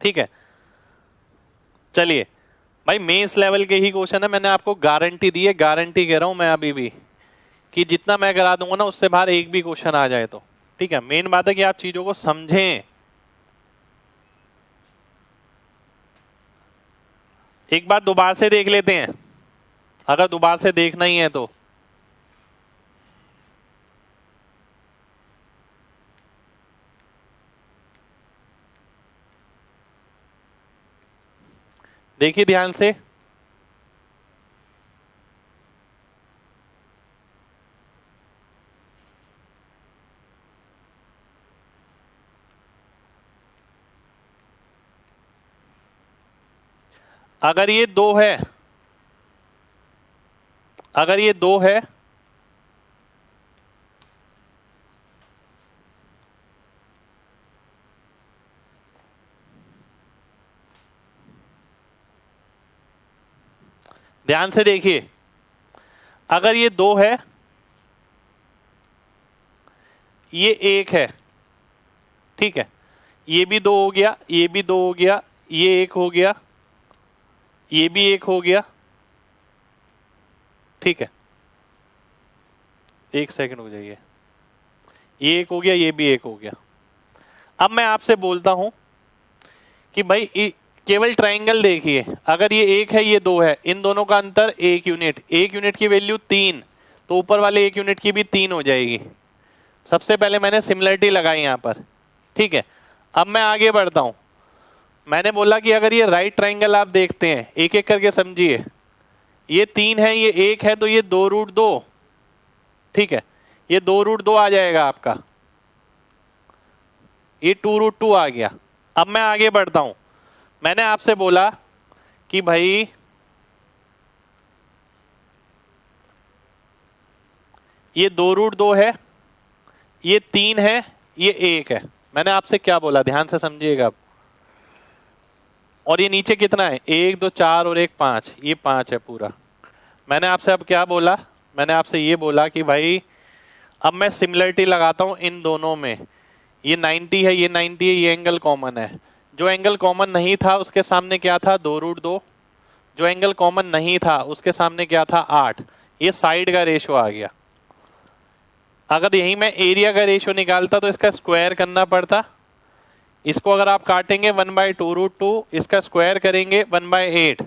ठीक है, चलिए भाई, मेंस लेवल के ही क्वेश्चन है, मैंने आपको गारंटी दी है, गारंटी कह रहा हूं मैं अभी भी, कि जितना मैं करा दूंगा ना उससे बाहर एक भी क्वेश्चन आ जाए तो। ठीक है, मेन बात है कि आप चीजों को समझें। एक बार दोबारा से देख लेते हैं, अगर दोबारा से देखना ही है तो। देखिए ध्यान से, अगर ये 2 है, अगर ये 2 है, ध्यान से देखिए, अगर ये 2 है, ये 1 है। ठीक है, ये भी 2 हो गया, ये भी 2 हो गया, ये 1 हो गया, ये भी 1 हो गया। ठीक है, 1 सेकंड हो जाइए, ये 1 हो गया, ये भी 1 हो गया। अब मैं आपसे बोलता हूं कि भाई केवल ट्राइंगल देखिए, अगर ये 1 है, ये 2 है, इन दोनों का अंतर 1 यूनिट, 1 यूनिट की वैल्यू 3, तो ऊपर वाले 1 यूनिट की भी 3 हो जाएगी। सबसे पहले मैंने सिमिलरिटी लगाई यहां पर। ठीक है, अब मैं आगे बढ़ता हूं। मैंने बोला कि अगर ये राइट ट्राइंगल आप देखते हैं, एक एक करके समझिए, ये 3 है, ये 1 है, तो ये 2√2। ठीक है, ये 2√2 आ जाएगा आपका, ये 2√2 आ गया। अब मैं आगे बढ़ता हूं, मैंने आपसे बोला कि भाई ये 2√2 है, ये 3 है, ये 1 है। मैंने आपसे क्या बोला, ध्यान से समझिएगा अब। और ये नीचे कितना है, 1 2 4 और 1 5, ये 5 है पूरा। मैंने आपसे अब क्या बोला, मैंने आपसे ये बोला कि भाई अब मैं सिमिलरिटी लगाता हूं इन दोनों में, ये 90 है, ये 90 है, ये एंगल कॉमन है। जो एंगल कॉमन नहीं था उसके सामने क्या था, 2√2। जो एंगल कॉमन नहीं था उसके सामने क्या था, 8। ये साइड का रेशो आ गया। अगर यही मैं एरिया का रेशो निकालता तो इसका स्क्वायर करना पड़ता। इसको अगर आप काटेंगे 1/2√2, इसका स्क्वायर करेंगे 1/8,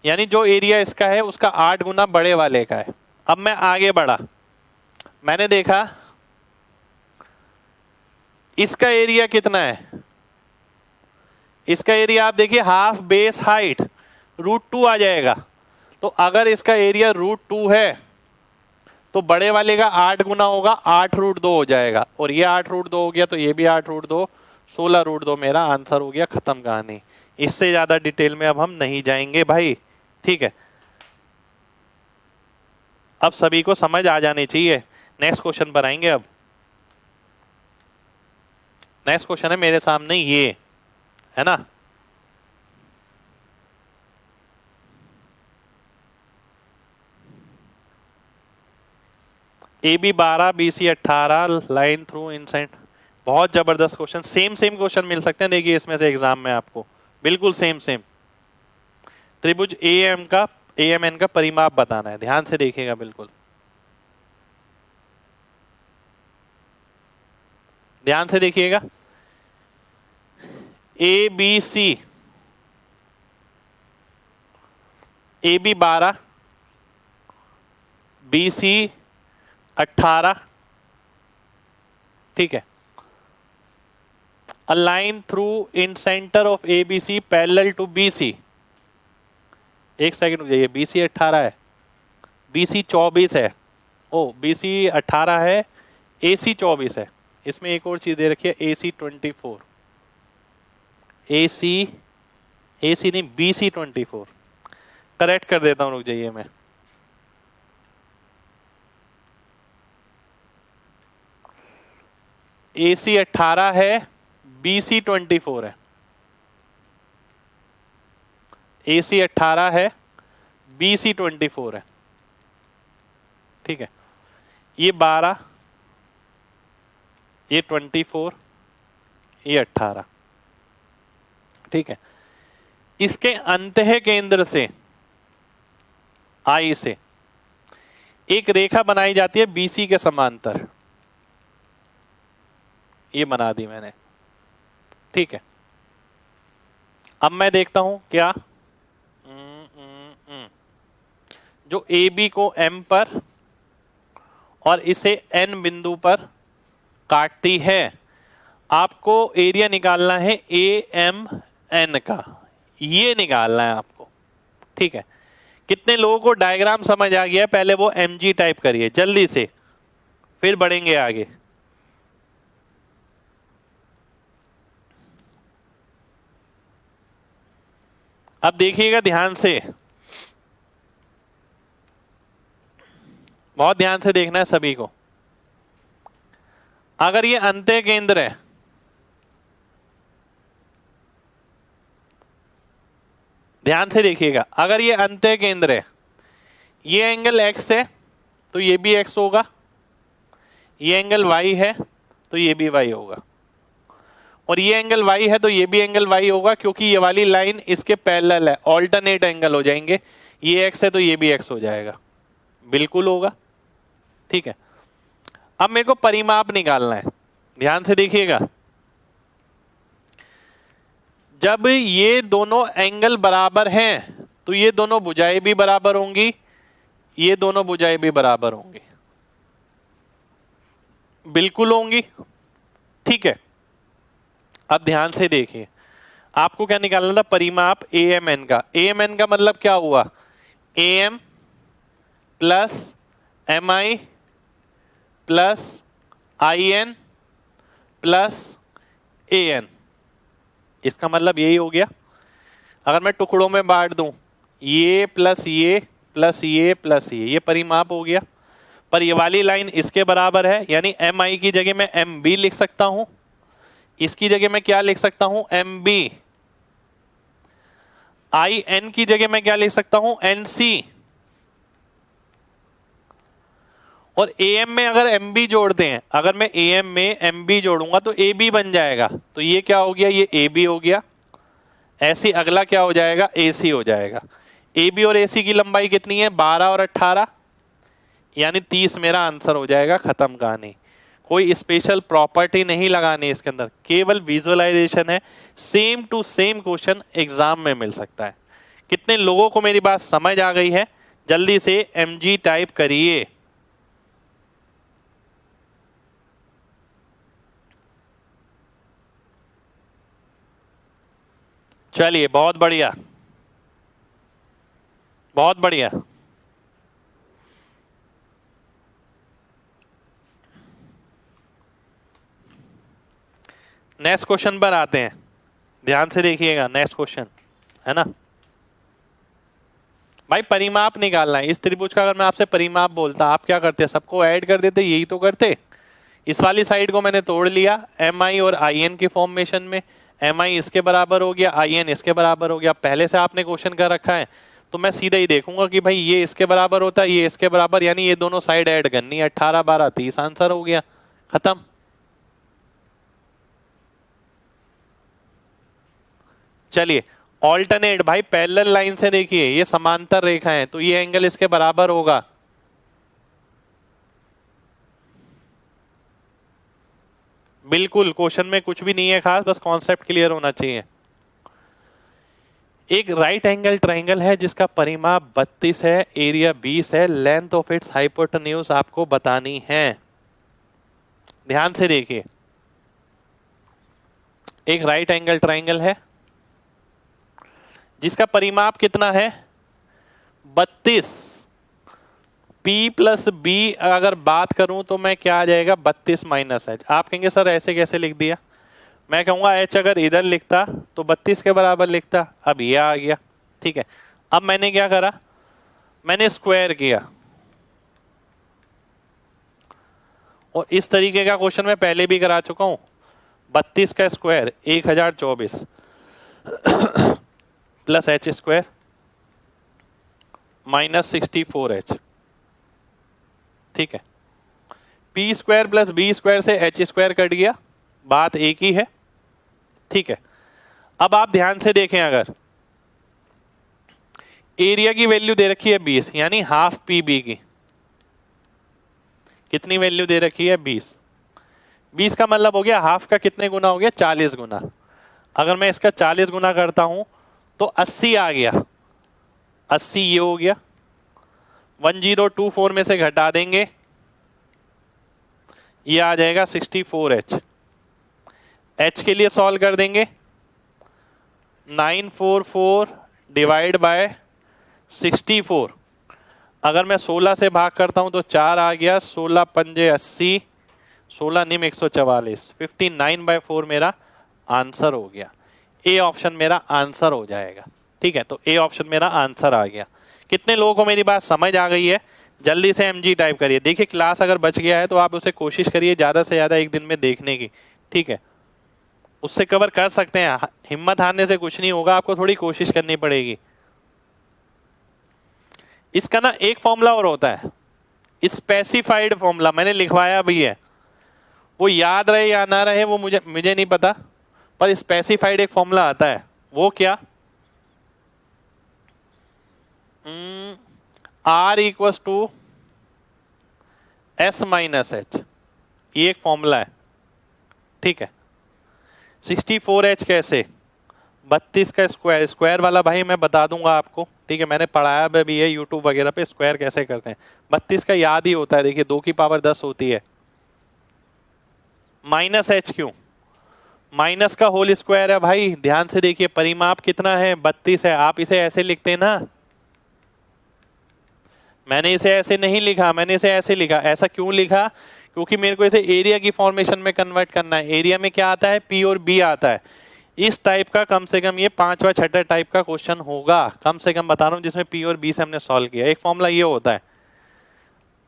यानी जो एरिया इसका है उसका 8 गुना बड़े वाले का है। अब मैं आगे बढ़ा, मैंने देखा इसका एरिया कितना है, इसका एरिया आप देखिए हाफ बेस हाइट √2 आ जाएगा। तो अगर इसका एरिया √2 है तो बड़े वाले का 8 गुना होगा, 8√2 हो जाएगा। और ये 8√2 हो गया तो ये भी 8√2, 16√2 मेरा आंसर हो गया, खत्म कहानी। इससे ज्यादा डिटेल में अब हम नहीं जाएंगे भाई। ठीक है, अब सभी को समझ आ जानी चाहिए। नेक्स्ट क्वेश्चन पर आएंगे। अब नेक्स्ट क्वेश्चन है मेरे सामने, ये है ना, AB 12 BC 18 line through inside. बहुत जबरदस्त क्वेश्चन, सेम सेम क्वेश्चन मिल सकते हैं, देखिए इसमें से एग्जाम में आपको बिल्कुल सेम सेम। त्रिभुज AMN का परिमाप बताना है, ध्यान से देखिएगा बिल्कुल। ध्यान से देखिएगा, A B C, A B 12, B C 18, ठीक है। A line through in center of ABC parallel to BC, एक सेकंड रुक जाइए, BC 18 है, BC 24 है, ओ BC 18 है, AC 24 है, इसमें एक और चीज दे रखी है AC 24, AC नहीं BC 24, करेक्ट कर देता हूं, रुक जाइए मैं, AC 18 है, BC 24 है, AC 18 है, BC 24 है, ठीक है। ये 12, ये 24, ये 18, ठीक है। इसके अंतः केंद्र से आई से एक रेखा बनाई जाती है BC के समांतर, ये बना दी मैंने, ठीक है। अब मैं देखता हूं क्या, जो AB को M पर और इसे N बिंदु पर काटती है, आपको एरिया निकालना है AMN का, ये निकालना है आपको, ठीक है। कितने लोगों को डायग्राम समझ आ गया है? पहले वो MG टाइप करिए जल्दी से, फिर बढ़ेंगे आगे। अब देखिएगा ध्यान से, बहुत ध्यान से देखना है सभी को। अगर ये अंत्य केंद्र है, ध्यान से देखिएगा, अगर ये अंत्य केंद्र है, ये एंगल x है तो ये भी x होगा, ये एंगल y है तो ये भी y होगा, और ये एंगल y है तो ये भी एंगल y होगा, क्योंकि ये वाली लाइन इसके पैरेलल है, ऑल्टरनेट एंगल हो जाएंगे, ये x है तो ये भी x हो जाएगा, बिल्कुल होगा, ठीक है। अब मेरे को परिमाप निकालना है, ध्यान से देखिएगा। जब ये दोनों एंगल बराबर हैं तो ये दोनों भुजाएं भी बराबर होंगी, ये दोनों भुजाएं भी बराबर होंगी, बिल्कुल होंगी, ठीक है। अब ध्यान से देखिए, आपको क्या निकालना था? परिमाप AMN का। AMN का मतलब क्या हुआ? AM plus MI plus IN plus AN, इसका मतलब यही हो गया। अगर मैं टुकड़ों में बांट दूं, ये प्लस ये प्लस ये प्लस ये परिमाप हो गया। पर ये वाली लाइन इसके बराबर है, यानी MI की जगह मैं MB लिख सकता हूं, इसकी जगह मैं क्या लिख सकता हूं? MB। IN की जगह मैं क्या लिख सकता हूं? NC। और AM में अगर MB जोड़ते हैं, अगर मैं AM में MB जोड़ूंगा तो AB बन जाएगा, तो ये क्या हो गया? ये AB हो गया। ऐसे अगला क्या हो जाएगा? AC हो जाएगा। AB और AC की लंबाई कितनी है? 12 और 18, यानी 30 मेरा आंसर हो जाएगा। खत्म कहानी। कोई स्पेशल प्रॉपर्टी नहीं लगानी इसके अंदर, केवल विजुअलाइजेशन है। Same to same question exam में मिल सकता है। कितने लोगों को मेरी बात समझ आ गई है? जल्दी से MG टाइप करिए। चलिए, बहुत बढ़िया, बहुत बढ़िया। नेक्स्ट क्वेश्चन पर आते हैं, ध्यान से देखिएगा। नेक्स्ट क्वेश्चन है ना भाई, परिमाप निकालना है इस त्रिभुज का। अगर मैं आपसे परिमाप बोलता, आप क्या करते? सबको ऐड कर देते, यही तो करते। इस वाली साइड को मैंने तोड़ लिया, MI और IN के फॉर्मेशन में। MI इसके बराबर हो गया, IN इसके बराबर हो गया। पहले से आपने क्वेश्चन कर रखा है, तो मैं सीधा ही देखूंगा कि भाई ये इसके बराबर होता है, ये इसके बराबर, यानी ये दोनों साइड ऐड करनी है। 18 12 30 आंसर हो गया, खत्म। चलिए, ऑल्टरनेट भाई, पैरेलल लाइन से देखिए, ये समांतर रेखा है, तो ये एंगल इसके बराबर होगा। बिल्कुल, क्वेश्चन में कुछ भी नहीं है खास, बस कॉन्सेप्ट क्लियर होना चाहिए। एक राइट एंगल ट्राइंगल है जिसका परिमाप 32 है, एरिया 20 है, लेंथ ऑफ इट्स हाइपोटेन्यूज आपको बतानी है। ध्यान से देखिए, एक राइट एंगल ट्राइंगल है जिसका परिमाप कितना है 32। P प्लस बी अगर बात करूं तो मैं क्या आ जाएगा 32 माइनस एच। आप कहेंगे सर ऐसे कैसे लिख दिया, मैं कहूंगा एच अगर इधर लिखता तो 32 के बराबर लिखता, अब ये आ गया। ठीक है, अब मैंने क्या करा, मैंने स्क्वायर किया, और इस तरीके का क्वेश्चन मैं पहले भी करा चुका हूं। 32 का square 1024 plus H square minus 64H। ठीक है, P square plus B square से एच स्क्वायर कट गया, बात एक ही है। ठीक है, अब आप ध्यान से देखें, अगर एरिया की वैल्यू दे रखी है 20, यानी हाफ पी बी की कितनी वैल्यू दे रखी है 20। 20 का मतलब हो गया हाफ का कितने गुना हो गया 40 गुना। अगर मैं इसका 40 गुना करता हूं तो 80 आ गया, 80 ये हो गया, 1024 में से घटा देंगे, ये आ जाएगा 64H। H के लिए सॉल्व कर देंगे, 944 डिवाइड बाय 64। अगर मैं 16 से भाग करता हूं तो 4 आ गया, 16 पंजे 80, 16 निम 144, 59/4 मेरा आंसर हो गया। ए ऑप्शन मेरा आंसर हो जाएगा। ठीक है, तो ए ऑप्शन मेरा आंसर आ गया। कितने लोगों को मेरी बात समझ आ गई है? जल्दी से MG टाइप करिए। देखिए क्लास अगर बच गया है तो आप उसे कोशिश करिए ज़्यादा से ज़्यादा एक दिन में देखने की। ठीक है, उससे कवर कर सकते हैं, हिम्मत हारने से कुछ नहीं होगा, आपको थोड़ी कोशिश करनी पड़ेगी। इसका ना एक फॉर्मूला और होता है, स्पेसिफाइड फॉर्मूला, मैंने लिखवाया भी है, वो याद रहे या ना रहे वो मुझे नहीं पता, पर स्पेसिफाइड एक फॉर्मूला आता है। वो क्या, R equals to S minus H, ये एक फॉर्मूला है। ठीक है, 64H कैसे, 32 का स्क्वायर, स्क्वायर वाला भाई मैं बता दूंगा आपको। ठीक है, मैंने पढ़ाया भी है यूट्यूब वगैरह पे, स्क्वायर कैसे करते हैं। 32 का याद ही होता है, देखिए 2 की पावर 10 होती है। माइनस एच क्यों, माइनस का होल स्क्वायर है भाई। ध्यान से देखिए, परिमाप कितना है 32 है, आप इसे ऐसे लिखते हैं ना, मैंने इसे ऐसे नहीं लिखा, मैंने इसे ऐसे लिखा। ऐसा क्यों लिखा, क्योंकि मेरे को इसे एरिया की फॉर्मेशन में कन्वर्ट करना है। एरिया में क्या आता है, P और B आता है। इस टाइप का कम से कम ये 5वां 6ठा टाइप का क्वेश्चन होगा, कम से कम बता रहा हूं, जिसमें P और B से हमने सॉल्व किया। एक फॉर्मूला ये होता है,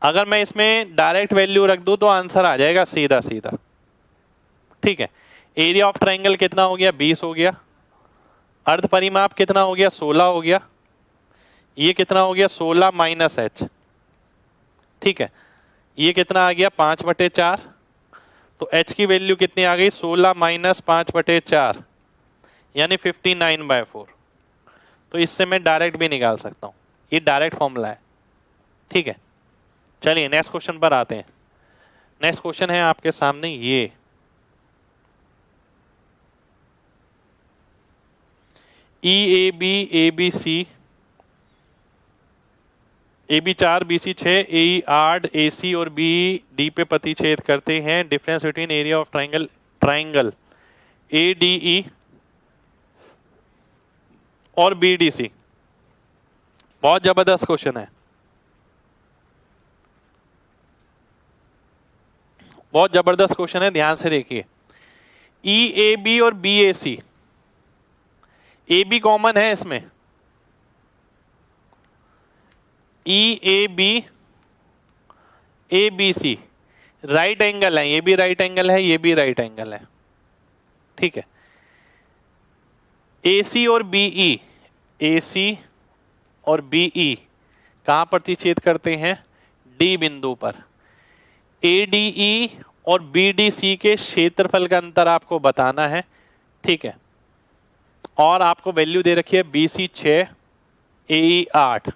अगर मैं इसमें डायरेक्ट वैल्यू रख दूं तो आंसर आ जाएगा सीधा सीधा। ठीक है, एरिया ऑफ ट्राइंगल कितना हो गया 20 हो गया, अर्ध परिमाप कितना हो गया 16 हो गया, ये कितना हो गया 16 माइनस एच। ठीक है, ये कितना आ गया 5/4, तो h की वैल्यू कितनी आ गई 16 माइनस 5/4, यानी 59/4। तो इससे मैं डायरेक्ट भी निकाल सकता हूं, ये डायरेक्ट फॉर्मूला है। ठीक है, चलिए नेक्स्ट क्वेश्चन पर आते हैं। नेक्स्ट क्वेश्चन है आपके सामने ये, EAB ABC AB 4 BC 6 AE 8 AC और BD पे प्रतिच्छेद करते हैं। Difference between area of triangle ADE और BDC। बहुत जबरदस्त क्वेश्चन है, बहुत जबरदस्त क्वेश्चन है, ध्यान से देखिए। EAB और BAC, AB कॉमन है इसमें, EAB ABC राइट एंगल है, ये भी राइट एंगल है, ये भी राइट एंगल है। ठीक है, AC और BE, AC और BE कहां प्रतिच्छेद करते हैं, D बिंदु पर। ADE और BDC के क्षेत्रफल का अंतर आपको बताना है। ठीक है, और आपको वैल्यू दे रखी है BC 6 AE 8,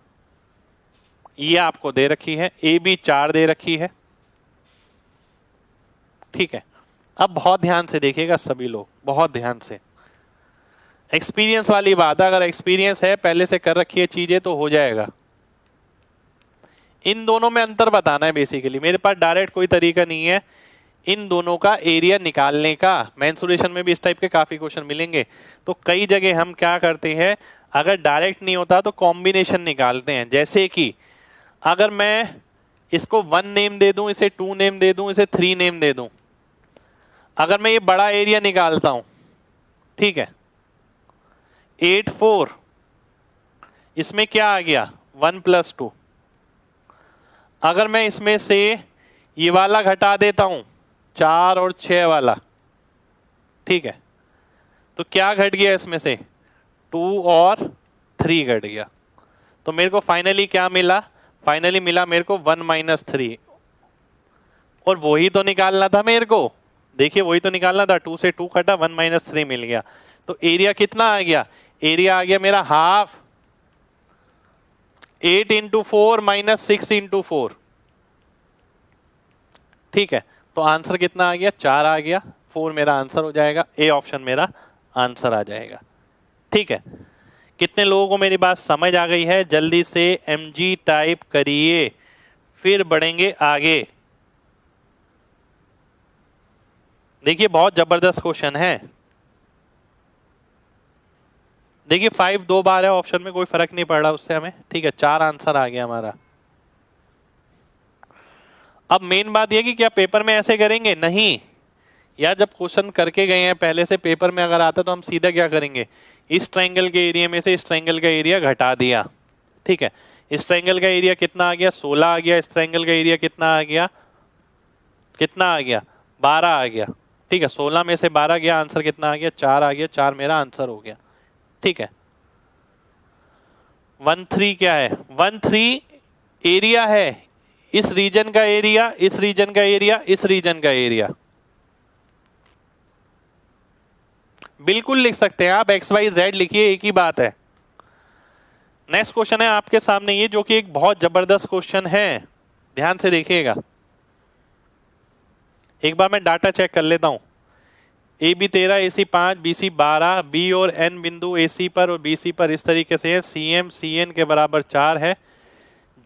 ये आपको दे रखी है, AB 4 दे रखी है। ठीक है, अब बहुत ध्यान से देखिएगा सभी लोग, बहुत ध्यान से। एक्सपीरियंस वाली बात है, अगर एक्सपीरियंस है, पहले से कर रखी है चीजें, तो हो जाएगा। इन दोनों में अंतर बताना है बेसिकली। मेरे पास डायरेक्ट कोई तरीका नहीं है इन दोनों का एरिया निकालने का। मेंसुरेशन में भी इस टाइप के काफी क्वेश्चन मिलेंगे। तो कई जगह हम क्या करते हैं, अगर डायरेक्ट नहीं होता तो कॉम्बिनेशन निकालते हैं। जैसे कि अगर मैं इसको 1 नेम दे दूं, इसे 2 नेम दे दूं, इसे 3 नेम दे दूं, अगर मैं ये बड़ा एरिया निकालता हूं, ठीक है, 8 4, इसमें क्या आ गया 1 + 2। अगर मैं इसमें से ये वाला घटा देता हूं 4 और 6 वाला, ठीक है, तो क्या घट गया इसमें से 2 और 3 घट गया। तो मेरे को फाइनली क्या मिला, फाइनली मिला मेरे को 1 - 3। और वही तो निकालना था मेरे को, देखिए वही तो निकालना था। 2 से 2 कटा, 1 - 3 मिल गया। तो एरिया कितना आ गया, एरिया आ गया मेरा हाफ 8 × 4 - 6 × 4। ठीक है, तो आंसर कितना आ गया, 4 आ गया। 4 मेरा आंसर हो जाएगा, ए ऑप्शन मेरा आंसर आ जाएगा। ठीक है, कितने लोगों को मेरी बात समझ आ गई है? जल्दी से mg टाइप करिए, फिर बढ़ेंगे आगे। देखिए बहुत जबरदस्त क्वेश्चन है। देखिए 5 2 बार है ऑप्शन में, कोई फर्क नहीं पड़ रहा उससे हमें। ठीक है, 4 आंसर आ गया हमारा। अब मेन बात यह कि क्या पेपर में ऐसे करेंगे? नहीं यार, जब क्वेश्चन करके गए हैं पहले से, पेपर में अगर आता तो हम सीधा क्या करेंगे, इस ट्रायंगल के एरिया में से इस ट्रायंगल का एरिया घटा दिया। ठीक है, इस ट्रायंगल का एरिया कितना आ गया, 16 आ गया। इस ट्रायंगल का एरिया कितना आ गया, कितना आ गया, 12 आ गया। ठीक है, 16 में से 12 गया, आंसर कितना आ गया, 4 आ गया। 4 मेरा आंसर हो गया। ठीक है, 1 3 क्या है, 1 3 एरिया है, इस रीजन का एरिया, इस रीजन का एरिया, इस रीजन का एरिया। बिल्कुल लिख सकते हैं आप, एक्स वाई जेड लिखिए, एक ही बात है। नेक्स्ट क्वेश्चन है आपके सामने ये, जो कि एक बहुत जबरदस्त क्वेश्चन है, ध्यान से देखिएगा। एक बार मैं डाटा चेक कर लेता हूं। A B 13, A C 5, B C 12, B और एन बिंदु ए सी पर और बी सी पर इस तरीके से है। सी एम सी एन के बराबर 4 है।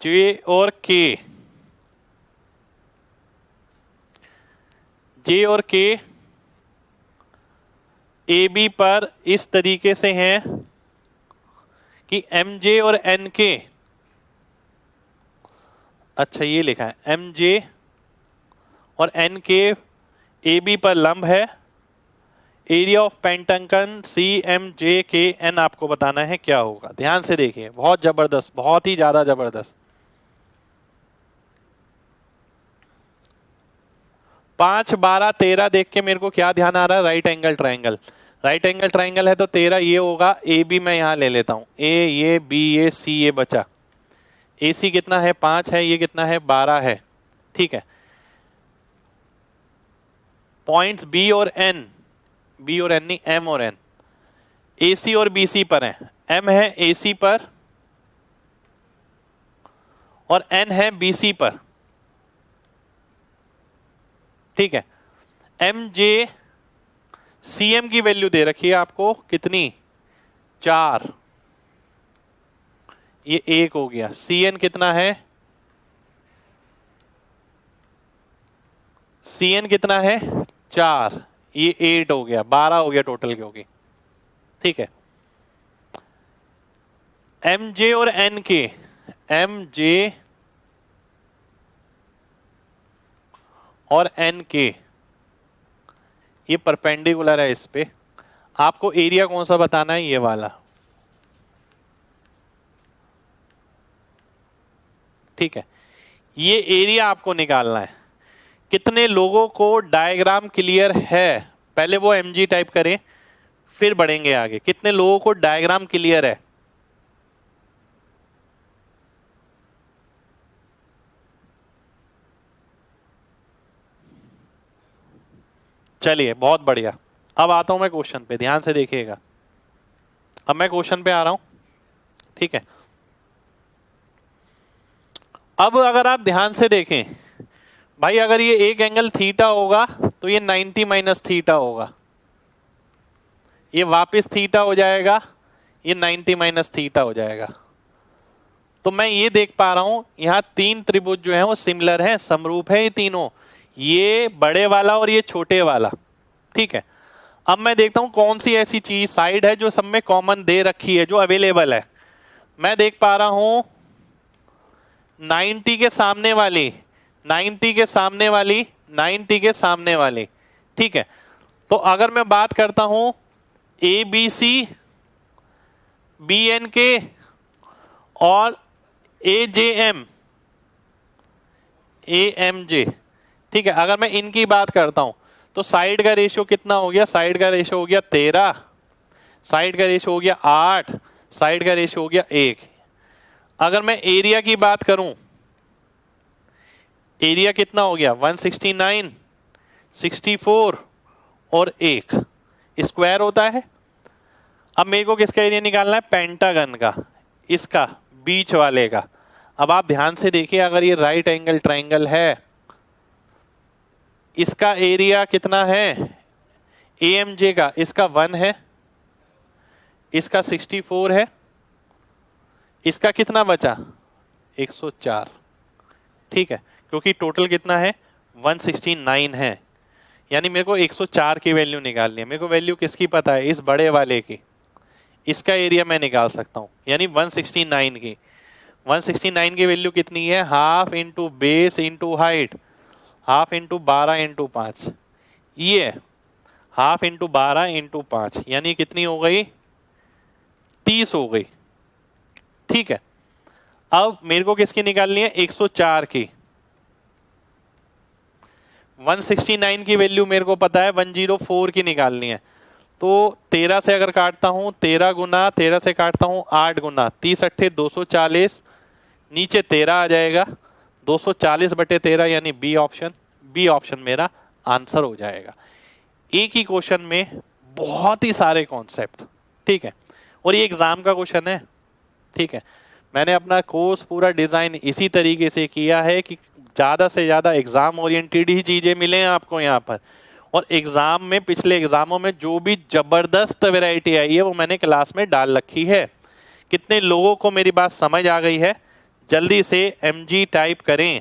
जे और के, जे और के ए बी पर इस तरीके से हैं कि एम जे और एन के, अच्छा ये लिखा है एम जे और एन के ए बी पर लंब है। Area of pentagon C M J K N आपको बताना है क्या होगा। ध्यान से देखिए, बहुत जबरदस्त, बहुत ही ज्यादा जबरदस्त। 5 12 13 देख के मेरे को क्या ध्यान आ रहा है, right angle triangle. Right angle triangle है तो 13 ये होगा। ए बी मैं यहां ले लेता हूं, ए ये बी ये सी ये बचा। ए सी कितना है, 5 है, ये कितना है, 12 है। ठीक है, पॉइंट्स बी और एन, बी और एन नहीं, एम और एन, ए सी और बी सी पर है। एम है ए सी पर और एन है बी सी पर। ठीक है, एम जे सी एम की वैल्यू दे रखी है आपको कितनी, 4, ये 1 हो गया। सी एन कितना है, सी एन कितना है, 4, ये 8 हो गया, 12 हो गया टोटल क्योंकि। ठीक है, एम जे और एन के, एम जे और एन के ये परपेंडिकुलर है इस पे। आपको एरिया कौन सा बताना है, ये वाला। ठीक है, ये एरिया आपको निकालना है। कितने लोगों को डायग्राम क्लियर है, पहले वो mg टाइप करें फिर बढ़ेंगे आगे। कितने लोगों को डायग्राम क्लियर है? चलिए बहुत बढ़िया। अब आता हूं मैं क्वेश्चन पे, ध्यान से देखिएगा। अब मैं क्वेश्चन पे आ रहा हूं। ठीक है, अब अगर आप ध्यान से देखें भाई, अगर ये एक एंगल थीटा होगा तो ये 90 माइनस थीटा होगा, ये वापस थीटा हो जाएगा, ये 90 माइनस थीटा हो जाएगा। तो मैं ये देख पा रहा हूं यहां तीन त्रिभुज जो है वो सिमिलर है, समरूप है ये तीनों, ये बड़े वाला और ये छोटे वाला। ठीक है, अब मैं देखता हूं कौन सी ऐसी चीज साइड है जो सब में कॉमन दे रखी है, जो अवेलेबल है। मैं देख पा रहा हूं 90 के सामने वाली, 90 के सामने वाली, 90 के सामने वाली। ठीक है, तो अगर मैं बात करता हूं A B C, B N K और ए जे एम, ए एम जे। ठीक है, अगर मैं इनकी बात करता हूं तो साइड का रेशियो कितना हो गया, साइड का रेशियो हो गया 13, साइड का रेशियो हो गया 8, साइड का रेशियो हो गया 1। अगर मैं एरिया की बात करूं, एरिया कितना हो गया 169, 64 और 1 स्क्वायर होता है। अब मेरे को किसका एरिया निकालना है, पेंटागन का, इसका बीच वाले का। अब आप ध्यान से देखिए, अगर ये राइट एंगल ट्राइंगल है, इसका एरिया कितना है एएमजे का, इसका 1 है, इसका 64 है, इसका कितना बचा 104। ठीक है, क्योंकि टोटल कितना है 169 है, यानी मेरे को 104 की वैल्यू निकालनी है। मेरे को वैल्यू किसकी पता है, इस बड़े वाले की, इसका एरिया मैं निकाल सकता हूं, यानी 169 की। 169 की वैल्यू कितनी है, half into base into height, half into 12 into 5, ये हाफ इंटू 12 इंटू 5, यानी कितनी हो गई 30 हो गई। ठीक है, अब मेरे को किसकी निकालनी है 104 की। 169 की वैल्यू मेरे को पता है 104 की निकालनी है। तो 13 से अगर काटता हूं, 13 गुना 13 से काटता हूं 8 गुना 30 अट्ठे 240, नीचे 13 आ जाएगा, 240 बटे 13 यानी बी ऑप्शन, बी ऑप्शन मेरा आंसर हो जाएगा। एक ही क्वेश्चन में बहुत ही सारे कॉन्सेप्ट। ठीक है, और ये एग्जाम का क्वेश्चन है। ठीक है, मैंने अपना कोर्स पूरा डिजाइन इसी तरीके से किया है कि ज्यादा से ज्यादा एग्जाम ओरिएंटेड ही चीजें मिले आपको यहाँ पर। और एग्जाम में, पिछले एग्जामों में जो भी जबरदस्त वैरायटी आई है वो मैंने क्लास में डाल रखी है। कितने लोगों को मेरी बात समझ आ गई है, जल्दी से MG टाइप करें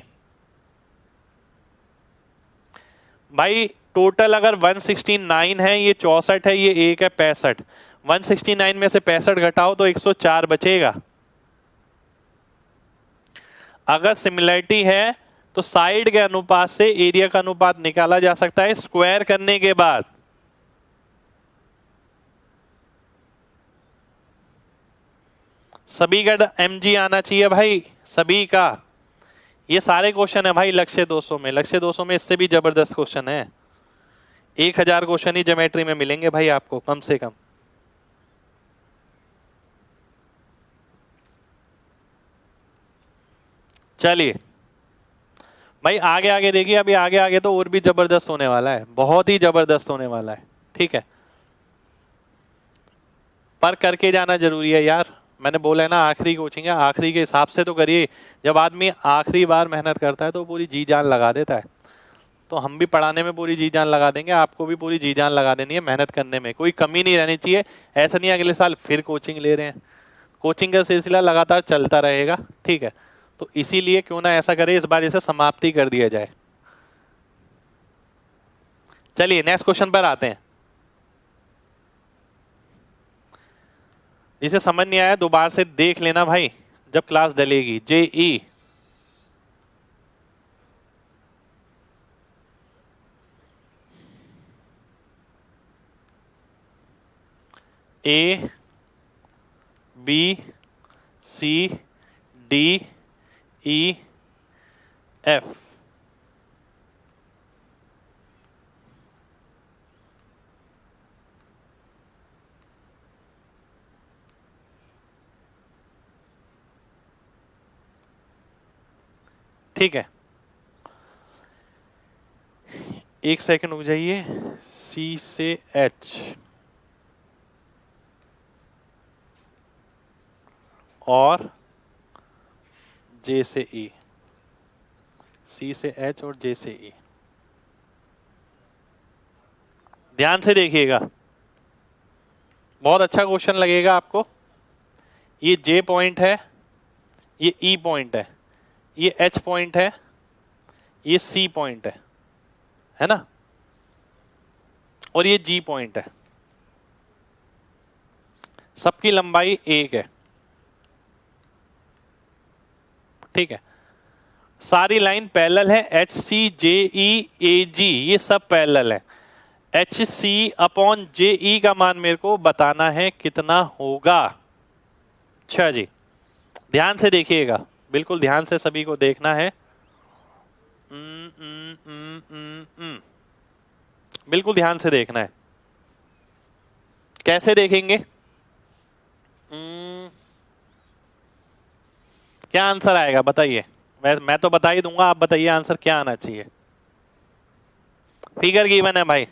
भाई। टोटल अगर 169 है, ये 64 है, ये 1 है 65, 169 में से 65 घटाओ तो 104 बचेगा। अगर सिमिलरिटी है तो साइड के अनुपात से एरिया का अनुपात निकाला जा सकता है स्क्वायर करने के बाद। सभी का MG आना चाहिए भाई, सभी का। ये सारे क्वेश्चन है भाई लक्ष्य 200 में, लक्ष्य 200 में इससे भी जबरदस्त क्वेश्चन है। 1000 क्वेश्चन ही ज्योमेट्री में मिलेंगे भाई आपको कम से कम। चलिए भाई आगे आगे देखिए, अभी आगे आगे तो और भी जबरदस्त होने वाला है, बहुत ही जबरदस्त होने वाला है। ठीक है, पर करके जाना जरूरी है यार। मैंने बोला है ना आखिरी कोचिंग है, आखिरी के हिसाब से तो करिए। जब आदमी आखिरी बार मेहनत करता है तो पूरी जी जान लगा देता है। तो हम भी पढ़ाने में पूरी जी जान लगा देंगे, आपको भी पूरी जी जान लगा देनी है मेहनत करने में, कोई कमी नहीं रहनी चाहिए। ऐसा नहीं अगले साल फिर कोचिंग ले रहे हैं, कोचिंग का सिलसिला लगातार चलता रहेगा। ठीक है, तो इसीलिए क्यों ना ऐसा करे, इस बार इसे समाप्ति कर दिया जाए। चलिए नेक्स्ट क्वेश्चन पर आते हैं। इसे समझ नहीं आया दोबारा से देख लेना भाई जब क्लास डलेगी। JE ABCDEF। ठीक है, एक सेकंड रुक जाइए। C से H और J से E, C से H और J से E। ध्यान से देखिएगा, बहुत अच्छा क्वेश्चन लगेगा आपको। ये J पॉइंट है, ये E पॉइंट है, ये H पॉइंट है, ये C पॉइंट है ना, और ये G पॉइंट है। सबकी लंबाई 1 है, ठीक है। सारी लाइन पैरेलल है, एच सी जे ई ए जी ये सब पैरेलल है। एच सी अपॉन जे ई का मान मेरे को बताना है कितना होगा। अच्छा जी, ध्यान से देखिएगा, बिल्कुल ध्यान से सभी को देखना है। बिल्कुल ध्यान से देखना है। कैसे देखेंगे? क्या आंसर आएगा बताइए? मैं तो बता ही दूंगा, आप बताइए आंसर क्या आना चाहिए। फिगर गिवन है भाई,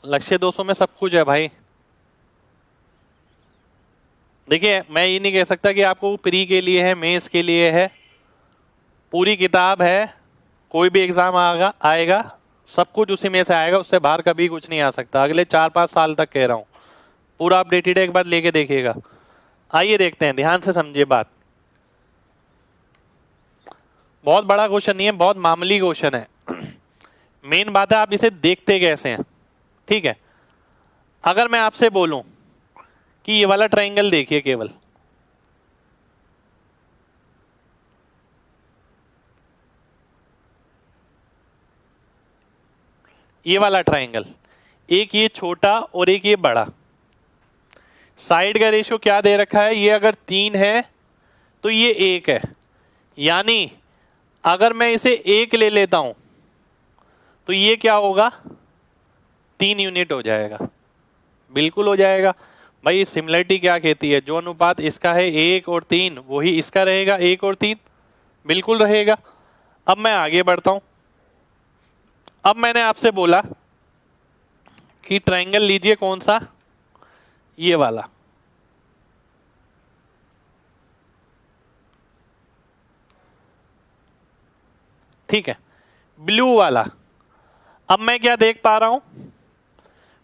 लक्ष्य 200 में सब कुछ है भाई। देखिए मैं ये नहीं कह सकता कि आपको प्री के लिए है, मेंस के लिए है, पूरी किताब है। कोई भी एग्जाम आएगा सब कुछ उसी में से आएगा, उससे बाहर कभी कुछ नहीं आ सकता। अगले 4-5 साल तक कह रहा हूं, पूरा अपडेटेड एक बार लेके देखिएगा। आइए देखते हैं, ध्यान से समझिए बात। बहुत बड़ा क्वेश्चन नहीं है, बहुत मामूली क्वेश्चन है। मेन बात है आप इसे देखते कैसे हैं, ठीक है। अगर मैं आपसे बोलूं कि ये वाला ट्रायंगल देखिए, केवल ये वाला ट्रायंगल, एक ये छोटा और एक ये बड़ा, साइड का रेशियो क्या दे रखा है? ये अगर 3 है तो ये 1 है, यानी अगर मैं इसे 1 ले लेता हूं तो ये क्या होगा? 3 यूनिट हो जाएगा। बिल्कुल हो जाएगा भाई। सिमिलरिटी क्या कहती है? जो अनुपात इसका है 1 और 3 वही इसका रहेगा 1 और 3, बिल्कुल रहेगा। अब मैं आगे बढ़ता हूं। अब मैंने आपसे बोला कि ट्रायंगल लीजिए, कौन सा? ये वाला, ठीक है, ब्लू वाला। अब मैं क्या देख पा रहा हूं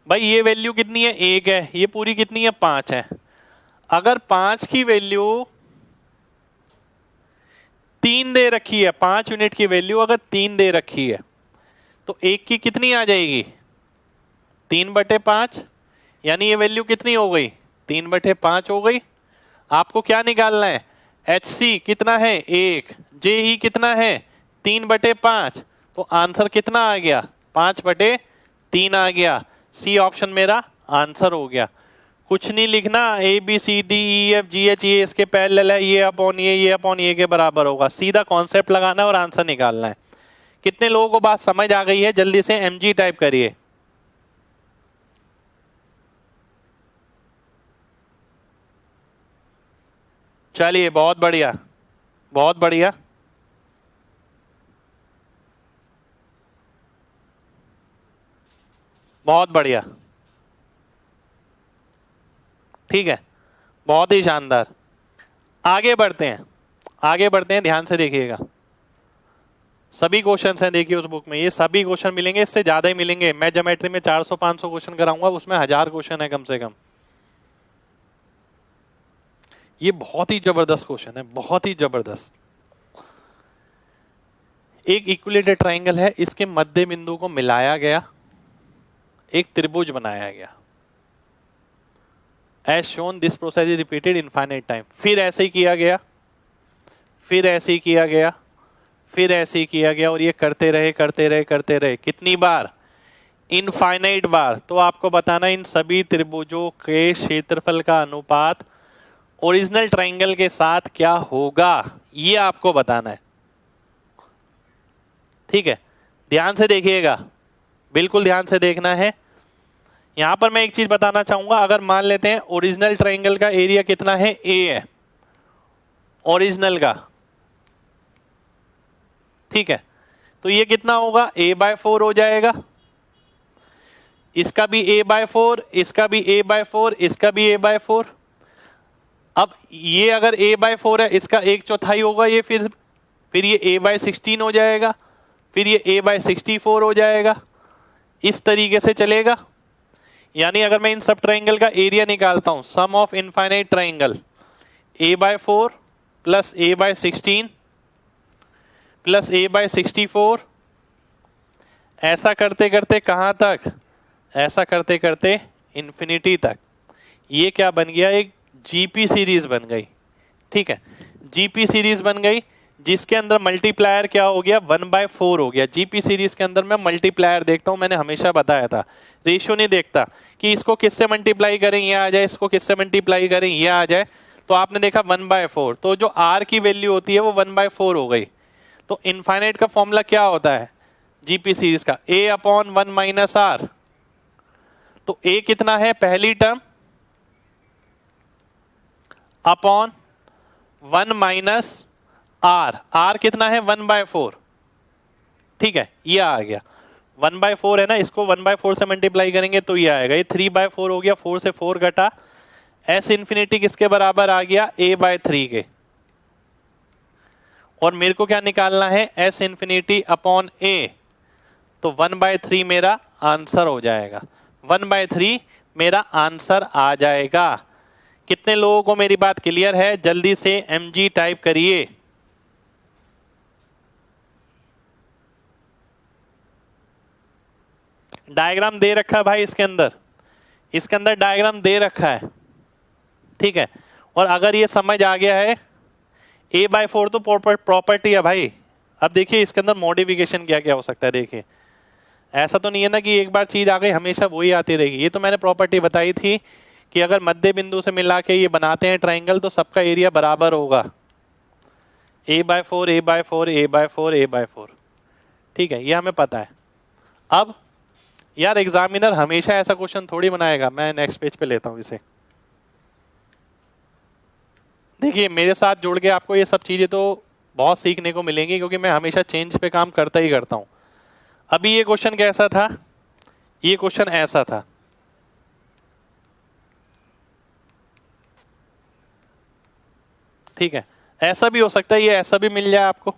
भाई? ये वैल्यू कितनी है? 1 है। ये पूरी कितनी है? 5 है। अगर 5 की वैल्यू 3 दे रखी है, 5 यूनिट की वैल्यू अगर 3 दे रखी है तो 1 की कितनी आ जाएगी? 3/5, यानी ये वैल्यू कितनी हो गई? 3/5 हो गई। आपको क्या निकालना है? एच सी कितना है? 1। जे ई कितना है? 3/5। तो आंसर कितना आ गया? 5/3 आ गया। सी ऑप्शन मेरा आंसर हो गया। कुछ नहीं लिखना, A B C D E F G H, ये इसके पैरेलल है, ये अपॉन ये अपॉन ये के बराबर होगा। सीधा कॉन्सेप्ट लगाना है और आंसर निकालना है। कितने लोगों को बात समझ आ गई है? जल्दी से एमजी टाइप करिए। चलिए, बहुत बढ़िया, बहुत बढ़िया। बहुत बढ़िया, ठीक है, बहुत ही शानदार। आगे बढ़ते हैं, आगे बढ़ते हैं, ध्यान से देखिएगा। सभी क्वेश्चंस हैं देखिए उस बुक में, ये सभी क्वेश्चन मिलेंगे, इससे ज्यादा ही मिलेंगे। मैं ज्योमेट्री में 400-500 क्वेश्चन कराऊंगा, उसमें 1000 क्वेश्चन है कम से कम। ये बहुत ही जबरदस्त क्वेश्चन है, बहुत ही जबरदस्त। एक इक्विलेटरल ट्रायंगल है, इसके मध्य बिंदु को मिलाया गया, एक त्रिभुज बनाया गया। As shown, this process is repeated infinite time. फिर ऐसे ही किया गया, फिर ऐसे ही किया गया, फिर ऐसे ही किया गया, और ये करते रहे करते रहे करते रहे। कितनी बार? इनफाइनाइट बार। तो आपको बताना इन सभी त्रिभुजों के क्षेत्रफल का अनुपात ओरिजिनल ट्रायंगल के साथ क्या होगा, ये आपको बताना है, ठीक है। ध्यान से देखिएगा, बिल्कुल ध्यान से देखना है। यहां पर मैं एक चीज बताना चाहूंगा, अगर मान लेते हैं ओरिजिनल ट्रायंगल का एरिया कितना है? ए है ओरिजिनल का, ठीक है। तो ये कितना होगा? a/4 हो जाएगा। इसका भी a/4, इसका भी a/4, इसका भी a/4। अब ये अगर a बाय 4 है, इसका 1/4 होगा ये, फिर ये a बाय 16 हो जाएगा, फिर ये a बाय 64 हो जाएगा, इस तरीके से चलेगा। यानी अगर मैं इन सब ट्राइंगल का एरिया निकालता हूं, sum of infinite triangle a by 4 plus a by 16 plus a by 64, ऐसा करते करते कहां तक, ऐसा करते करते इंफिनिटी तक। ये क्या बन गया, एक जीपी सीरीज बन गई। ठीक है, जीपी सीरीज बन गई जिसके अंदर मल्टीप्लायर क्या हो गया, 1/4 हो गया। जीपी सीरीज के अंदर मैं मल्टीप्लायर देखता हूं, मैंने हमेशा बताया था, रेशियो नहीं देखता कि इसको किससे मल्टीप्लाई करें ये आ जाए, इसको किससे मल्टीप्लाई करें ये आ जाए। तो आपने देखा 1/4, तो जो आर की वैल्यू होती है वो 1/4 हो गई। तो इनफाइनाइट का फॉर्मूला क्या होता है जीपी सीरीज का, a अपॉन 1 माइनस आर। तो a कितना है, पहली term upon 1 minus R, R कितना है 1/4। ठीक है, ये आ गया 1/4 है ना, इसको 1/4 से मल्टीप्लाई करेंगे तो ये आएगा, ये 3/4 हो गया, 4 से 4 घटा, s इंफिनिटी किसके बराबर आ गया, a/3 के। और मेरे को क्या निकालना है, s इंफिनिटी अपॉन a, तो 1/3 मेरा आंसर हो जाएगा, 1/3 मेरा आंसर आ जाएगा। कितने लोगों को मेरी बात क्लियर है, जल्दी से mg टाइप करिए। डायग्राम दे रखा है भाई इसके अंदर डायग्राम दे रखा है। ठीक है, और अगर ये समझ आ गया है, a/4 तो प्रॉपर्टी है भाई। अब देखिए इसके अंदर मॉडिफिकेशन क्या क्या हो सकता है। देखिए ऐसा तो नहीं है ना कि एक बार चीज आ गई हमेशा वही आती रहेगी। ये तो मैंने प्रॉपर्टी बताई थी कि अगर मध्य बिंदु से मिला के ये बनाते हैं ट्राइंगल तो सबका एरिया बराबर होगा, a/4 a/4 a/4 a/4। ठीक है, ये हमें पता है। अब यार एग्जामिनर हमेशा ऐसा क्वेश्चन थोड़ी बनाएगा। मैं नेक्स्ट पेज पे लेता हूं इसे। देखिए मेरे साथ जुड़ के आपको ये सब चीजें तो बहुत सीखने को मिलेंगी, क्योंकि मैं हमेशा चेंज पे काम करता ही करता हूं। अभी ये क्वेश्चन कैसा था, ये क्वेश्चन ऐसा था। ठीक है, ऐसा भी हो सकता है, ये ऐसा भी मिल जाए आपको।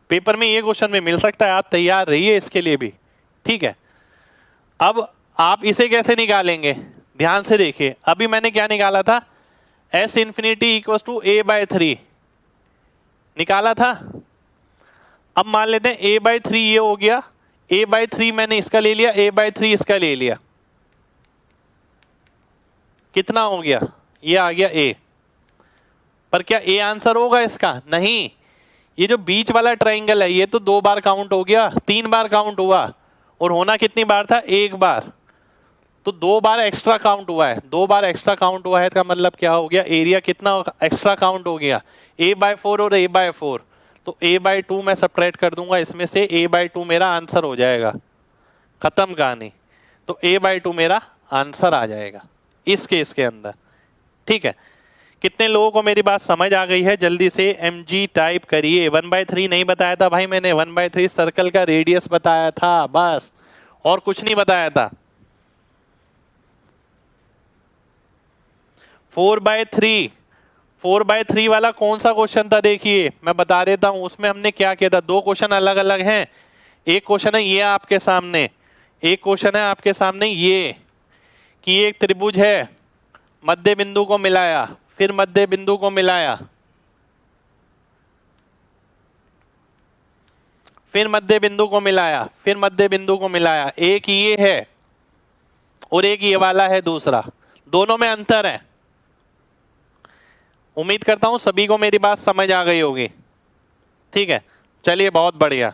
पेपर में ये क्वेश्चन भी मिल सकता है, आप तैयार रहिए इसके लिए भी। ठीक है, अब आप इसे कैसे निकालेंगे, ध्यान से देखिए। अभी मैंने क्या निकाला था, s infinity equal to a/3 निकाला था। अब मान लेते हैं a/3 ये हो गया, a/3 मैंने इसका ले लिया, a/3 इसका ले लिया, कितना हो गया, ये आ गया a। पर क्या a आंसर होगा इसका, नहीं। ये जो बीच वाला ट्राइंगल है ये तो 2 बार काउंट हो गया, 3 बार काउंट हुआ, और होना कितनी बार था, 1 बार। तो 2 बार एक्स्ट्रा काउंट हुआ है, 2 बार एक्स्ट्रा काउंट हुआ है का मतलब क्या हो गया, एरिया कितना एक्स्ट्रा काउंट हो गया, a/4 और a/4। तो a/2 मैं सब्ट्रैक्ट कर दूंगा इसमें से, a/2 मेरा आंसर हो जाएगा, खत्म कहानी। तो a/2 मेरा आंसर आ जाएगा इस केस के अंदर। ठीक है, कितने लोगों को मेरी बात समझ आ गई है, जल्दी से mg टाइप करिए। 1/3 नहीं बताया था भाई मैंने, 1/3 सर्कल का रेडियस बताया था बस, और कुछ नहीं बताया था। 4/3 वाला कौन सा क्वेश्चन था, देखिए मैं बता देता हूं। उसमें हमने क्या किया था, 2 क्वेश्चन अलग अलग हैं। एक क्वेश्चन है ये आपके सामने, एक क्वेश्चन है आपके सामने ये कि एक त्रिभुज है, मध्य बिंदु को मिलाया, फिर मध्य बिंदु को मिलाया, फिर मध्य बिंदु को मिलाया, फिर मध्य बिंदु को मिलाया। एक ये है और एक ये वाला है दूसरा, दोनों में अंतर है। उम्मीद करता हूं सभी को मेरी बात समझ आ गई होगी। ठीक है, चलिए बहुत बढ़िया।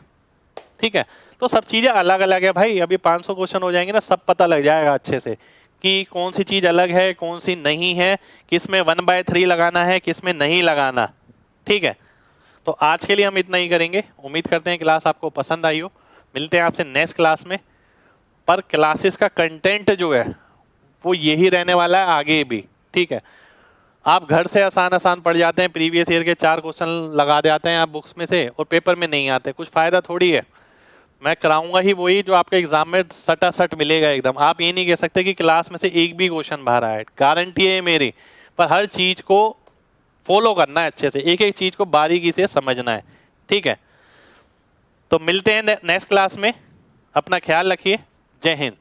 ठीक है, तो सब चीजें अलग अलग है भाई। अभी 500 क्वेश्चन हो जाएंगे ना, सब पता लग जाएगा अच्छे से कि कौन सी चीज अलग है कौन सी नहीं है, किस में 1/3 लगाना है किस में नहीं लगाना। ठीक है, तो आज के लिए हम इतना ही करेंगे। उम्मीद करते हैं क्लास आपको पसंद आई हो। मिलते हैं आपसे नेक्स्ट क्लास में। पर क्लासेस का कंटेंट जो है वो यही रहने वाला है आगे भी। ठीक है, आप घर से आसान आसान पढ़ जाते हैं, प्रीवियस ईयर के 4 क्वेश्चन लगा देते हैं आप बुक्स में से और पेपर में नहीं आते, कुछ फायदा थोड़ी है। मैं कराऊंगा ही वही जो आपके एग्जाम में सटासट मिलेगा एकदम। आप ये नहीं कह सकते कि क्लास में से एक भी क्वेश्चन बाहर आया, गारंटी है मेरी। पर हर चीज को फॉलो करना है अच्छे से, एक एक चीज को बारीकी से समझना है, ठीक है। तो मिलते हैं नेक्स्ट क्लास में, अपना ख्याल रखिए, जय हिंद।